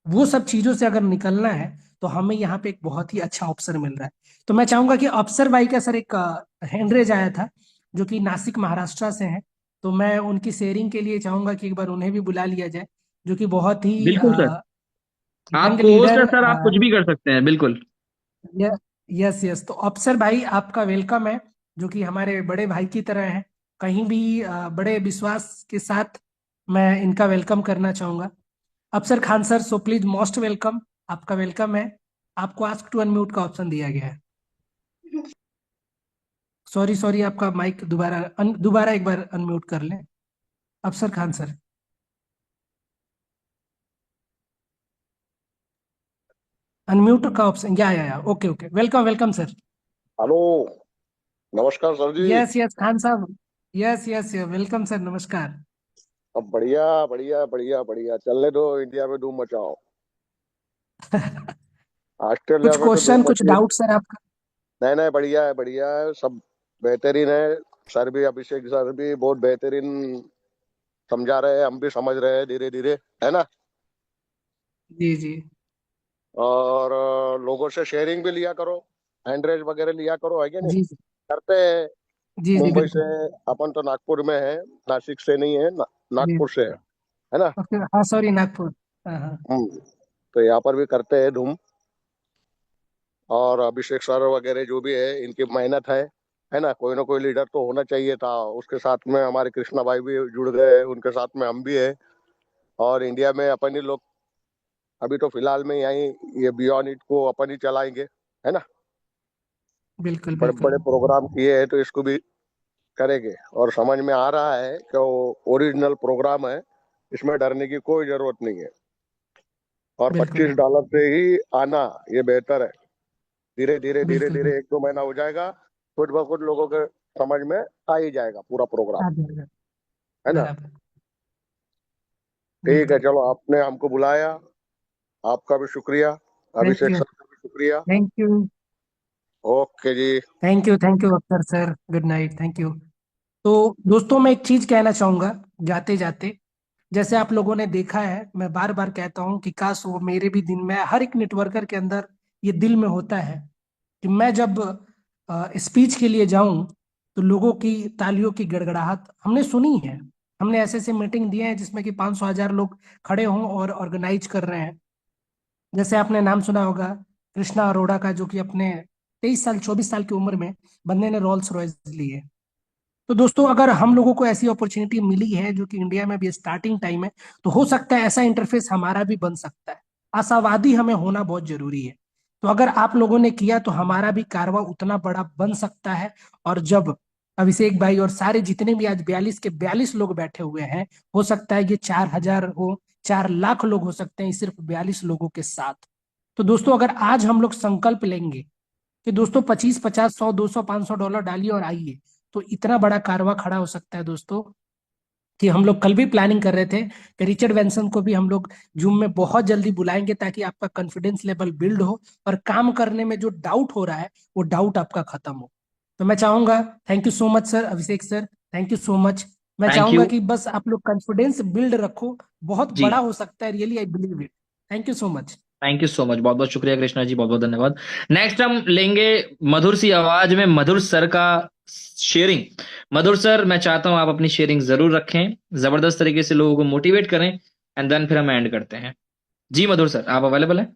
वो सब चीजों से अगर निकलना है तो हमें यहाँ पे एक बहुत ही अच्छा अवसर मिल रहा है। तो मैं चाहूंगा कि अफसर भाई का सर एक हैंड रेज आया था जो कि नासिक महाराष्ट्र से हैं। तो मैं उनकी शेयरिंग के लिए चाहूंगा कि एक बार उन्हें भी बुला लिया जाए, जो कि बहुत ही बिल्कुल सर। आप यंग कोस्ट है लीडर। सर, आप कुछ भी कर सकते हैं, बिल्कुल। यस यस, तो अफसर भाई आपका वेलकम है, जो कि हमारे बड़े भाई की तरह है। कहीं भी बड़े विश्वास के साथ मैं इनका वेलकम करना चाहूंगा। अफसर Khan sir, so please most welcome, आपका वेलकम है। आपको आस्क टू अनम्यूट का ऑप्शन दिया गया है। सॉरी सॉरी, आपका माइक दोबारा एक बार अनम्यूट कर लें। अफसर खान सर, अनम्यूट का ऑप्शन, या okay okay, welcome welcome sir. Hello. नमस्कार सर जी। यस यस खान साहब, यस यस वेलकम सर, नमस्कार। अब बढ़िया बढ़िया बढ़िया बढ़िया चलने दो, इंडिया में धूम मचाओ। ऑस्ट्रेलिया कुछ में तो क्वेश्चन धूम कुछ मची। डाउट सर आपका? नहीं नहीं, बढ़िया है सब। बेहतरीन है। सर भी, अभिषेक सर भी बहुत बेहतरीन समझा रहे हैं, हम भी समझ रहे हैं धीरे धीरे, है ना। जी जी और लोगों से शेयरिंग भी लिया करो, हैंडरेज वगैरह लिया करो, है क्या नहीं। जी जी करते हैं। जी जी मुंबई से, बिल्कुल। अपन तो नागपुर में है, नासिक से नहीं है, जी नागपुर से है ना। ओके, हाँ सॉरी, नागपुर। हाँ हाँ तो यहाँ पर भी करते हैं धूम। और अभिषेक सर वगैरह जो भी है, इनकी मेहनत है ना। कोई ना कोई लीडर तो होना चाहिए था, उसके साथ में हमारे कृष्णा भाई भी जुड़ गए, उनके साथ में हम भी है। और इंडिया में अपन ही लोग अभी तो फिलहाल में यहीं ये बियॉन्ड इट को अपन ही चलाएंगे, है ना। बिल्कुल बड़े बिल्कुल बड़े प्रोग्राम किए हैं तो इसको भी करेंगे। और समझ में आ रहा है कि वो ओरिजिनल प्रोग्राम है, इसमें डरने की कोई जरूरत नहीं है। और बिल्कुल $25 से ही आना ये बेहतर है। धीरे धीरे धीरे बिल्कुल धीरे बिल्कुल। 1-2 महीना हो जाएगा, खुद ब खुद लोगों के समझ में आ ही जाएगा पूरा प्रोग्राम, हाँ बराबर है ना। बराबर, ठीक है, बिल्कुल। चलो आपने हमको बुलाया, आपका भी शुक्रिया। थैंक अभिषेक यू सर का भी शुक्रिया। थैंक यू ओके जी। Thank you Akhtar sir, good night, thank you. तो दोस्तों मैं एक चीज कहना चाहूंगा जाते जाते। जैसे आप लोगों ने देखा है, मैं बार बार कहता हूं कि काश वो मेरे भी दिन में, हर एक नेटवर्कर के अंदर ये दिल में होता है कि मैं जब स्पीच के लिए जाऊं तो लोगों की तालियों की गड़गड़ाहट हमने सुनी है। हमने ऐसे ऐसे मीटिंग दिए हैं जिसमें कि 500 1000 लोग खड़े हों और ऑर्गेनाइज कर रहे हैं। जैसे आपने नाम सुना होगा कृष्णा अरोड़ा का, जो कि अपने 23 साल 24 साल की उम्र में बंदे ने रोल्स रॉयस ली है। तो दोस्तों अगर हम लोगों को ऐसी अपॉर्चुनिटी मिली है, जो कि इंडिया में भी स्टार्टिंग टाइम है, तो हो सकता है ऐसा इंटरफेस हमारा भी बन सकता है। आशावादी हमें होना बहुत जरूरी है। तो अगर आप लोगों ने किया तो हमारा भी कारवा उतना बड़ा बन सकता है। और जब अभिषेक भाई और सारे जितने भी आज 42 के 42 लोग बैठे हुए हैं, हो सकता है ये 4000 हो, 4 लाख लोग हो सकते हैं सिर्फ 42 लोगों के साथ। तो दोस्तों अगर आज हम लोग संकल्प लेंगे कि कि दोस्तों 25, 50, 100, 200, 500 डॉलर डालिए और आइए। तो इतना बड़ा कारवा खड़ा हो सकता है दोस्तों, कि हम लोग कल भी प्लानिंग कर रहे थे कि रिचर्ड वेंसन को भी हम लोग जूम में बहुत जल्दी बुलाएंगे, ताकि आपका कॉन्फिडेंस लेवल बिल्ड हो और काम करने में जो डाउट हो रहा है वो डाउट आपका खत्म हो। तो मैं चाहूंगा, thank you so much sir, Abhishek sir, thank you so much. मैं थैंक चाहूंगा यू। कि बस आप लोग कॉन्फिडेंस बिल्ड रखो, बहुत जी, बड़ा हो सकता है, really I believe it. Thank you so much. Thank you so much, बहुत बहुत शुक्रिया कृष्णा जी, बहुत बहुत धन्यवाद। नेक्स्ट हम लेंगे मधुर सी आवाज में मधुर सर का शेयरिंग। मधुर सर, मैं चाहता हूं आप अपनी शेयरिंग जरूर रखें, जबरदस्त तरीके से लोगों को मोटिवेट करें, एंड देन फिर हम एंड करते हैं। जी मधुर सर, आप अवेलेबल हैं?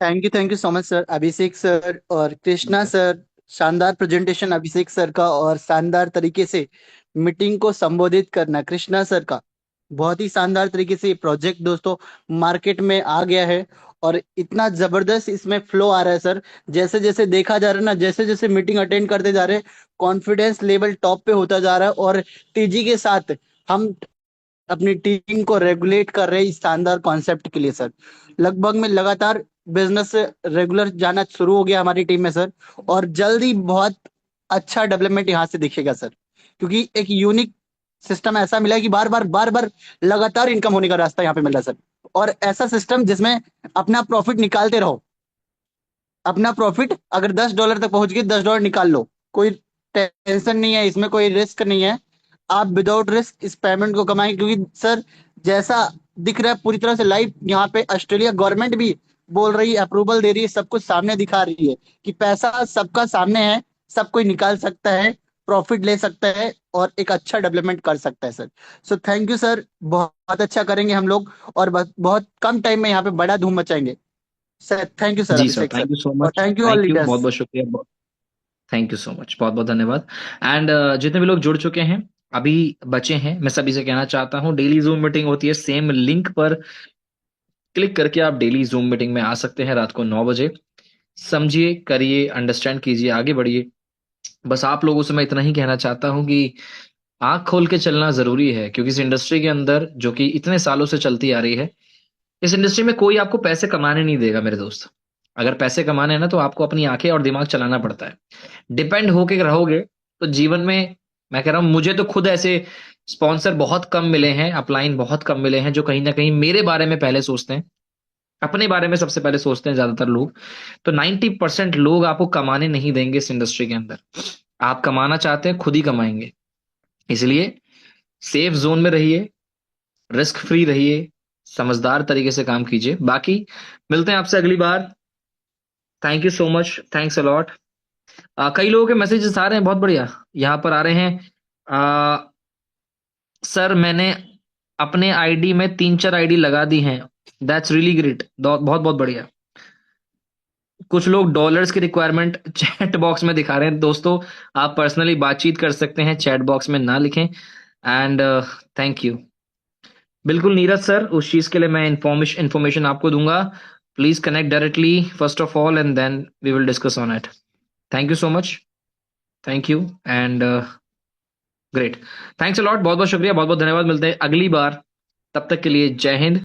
Thank you so much sir, Abhishek sir और कृष्णा सर। शानदार प्रेजेंटेशन अभिषेक सर का, और शानदार तरीके से मीटिंग को संबोधित करना कृष्णा सर का। बहुत ही शानदार तरीके से ये प्रोजेक्ट दोस्तों मार्केट में आ गया है, और इतना जबरदस्त इसमें फ्लो आ रहा है सर। जैसे जैसे देखा जा रहा है ना, जैसे जैसे मीटिंग अटेंड करते जा रहे हैं, कॉन्फिडेंस लेवल टॉप पे होता जा रहा है, और तेजी के साथ हम अपनी टीम को रेगुलेट कर रहे हैं इस शानदार कॉन्सेप्ट के लिए सर। लगभग में लगातार बिजनेस रेगुलर जाना शुरू हो गया हमारी टीम में सर, और जल्दी बहुत अच्छा डेवलपमेंट यहाँ से दिखेगा सर, क्योंकि एक यूनिक सिस्टम ऐसा मिला है कि बार बार लगातार इनकम होने का रास्ता यहाँ पे मिल रहा है सर। और ऐसा सिस्टम जिसमें अपना प्रॉफिट निकालते रहो, अपना प्रॉफिट अगर $10 तक पहुंच गए, $10 निकाल लो, कोई टेंशन नहीं है इसमें, कोई रिस्क नहीं है। आप विदाउट रिस्क इस पेमेंट को कमाएंगे, क्योंकि सर जैसा दिख रहा है पूरी तरह से लाइव, यहाँ पे ऑस्ट्रेलिया गवर्नमेंट भी बोल रही है, अप्रूवल दे रही है, सब कुछ सामने दिखा रही है कि पैसा सबका सामने है, सब कोई निकाल सकता है, प्रॉफिट ले सकता है, और एक अच्छा डेवलपमेंट कर सकता है sir. So thank you sir, बहुत अच्छा करेंगे हम लोग, और बहुत कम टाइम में यहाँ पे बड़ा धूम मचाएंगे sir. Thank you sir ji sir, Abhishek sir, thank you so और much. Thank you all thank you, बहुत लीडर्स। बहुत शुक्रिया। थैंक यू सो मच, बहुत बहुत धन्यवाद। एंड जितने भी लोग जुड़ चुके हैं, अभी बचे हैं, मैं सभी से कहना चाहता हूँ, डेली जूम मीटिंग होती है, सेम लिंक पर क्लिक करके आप डेली जूम मीटिंग में आ सकते हैं रात को 9 बजे। समझिए, करिए, अंडरस्टैंड कीजिए, आगे बढ़िए। बस आप लोगों से मैं इतना ही कहना चाहता हूँ कि आंख खोल के चलना जरूरी है, क्योंकि इस इंडस्ट्री के अंदर, जो कि इतने सालों से चलती आ रही है, इस इंडस्ट्री में कोई आपको पैसे कमाने नहीं देगा मेरे दोस्त। अगर पैसे कमाने हैं ना, तो आपको अपनी आंखें और दिमाग चलाना पड़ता है। डिपेंड होके रहोगे तो जीवन में, मैं कह रहा हूं, मुझे तो खुद ऐसे स्पॉन्सर बहुत कम मिले हैं, अपलाइन बहुत कम मिले हैं, जो कहीं ना कहीं मेरे बारे में पहले सोचते हैं, अपने बारे में सबसे पहले सोचते हैं ज्यादातर लोग। तो 90% लोग आपको कमाने नहीं देंगे इस इंडस्ट्री के अंदर। आप कमाना चाहते हैं, खुद ही कमाएंगे। इसलिए सेफ जोन में रहिए, रिस्क फ्री रहिए, समझदार तरीके से काम कीजिए। बाकी मिलते हैं आपसे अगली बार। Thank you so much, thanks a lot. कई लोगों के मैसेजेस आ रहे हैं, बहुत बढ़िया। यहाँ पर आ रहे हैं, सर मैंने अपने आईडी में 3-4 आईडी लगा दी हैं। दैट्स रियली ग्रेट, बहुत बहुत बढ़िया। कुछ लोग डॉलर्स की रिक्वायरमेंट चैट बॉक्स में दिखा रहे हैं। दोस्तों, आप पर्सनली बातचीत कर सकते हैं, चैट बॉक्स में ना लिखें। And thank you. बिल्कुल नीरज सर, उस चीज के लिए मैं इंफॉर्मेशन आपको दूंगा। Please connect directly first of all, and then we will discuss on it. Thank you so much. Thank you and great. Thanks a lot, बहुत बहुत शुक्रिया, बहुत बहुत धन्यवाद। मिलते हैं अगली बार, तब तक के लिए जय हिंद।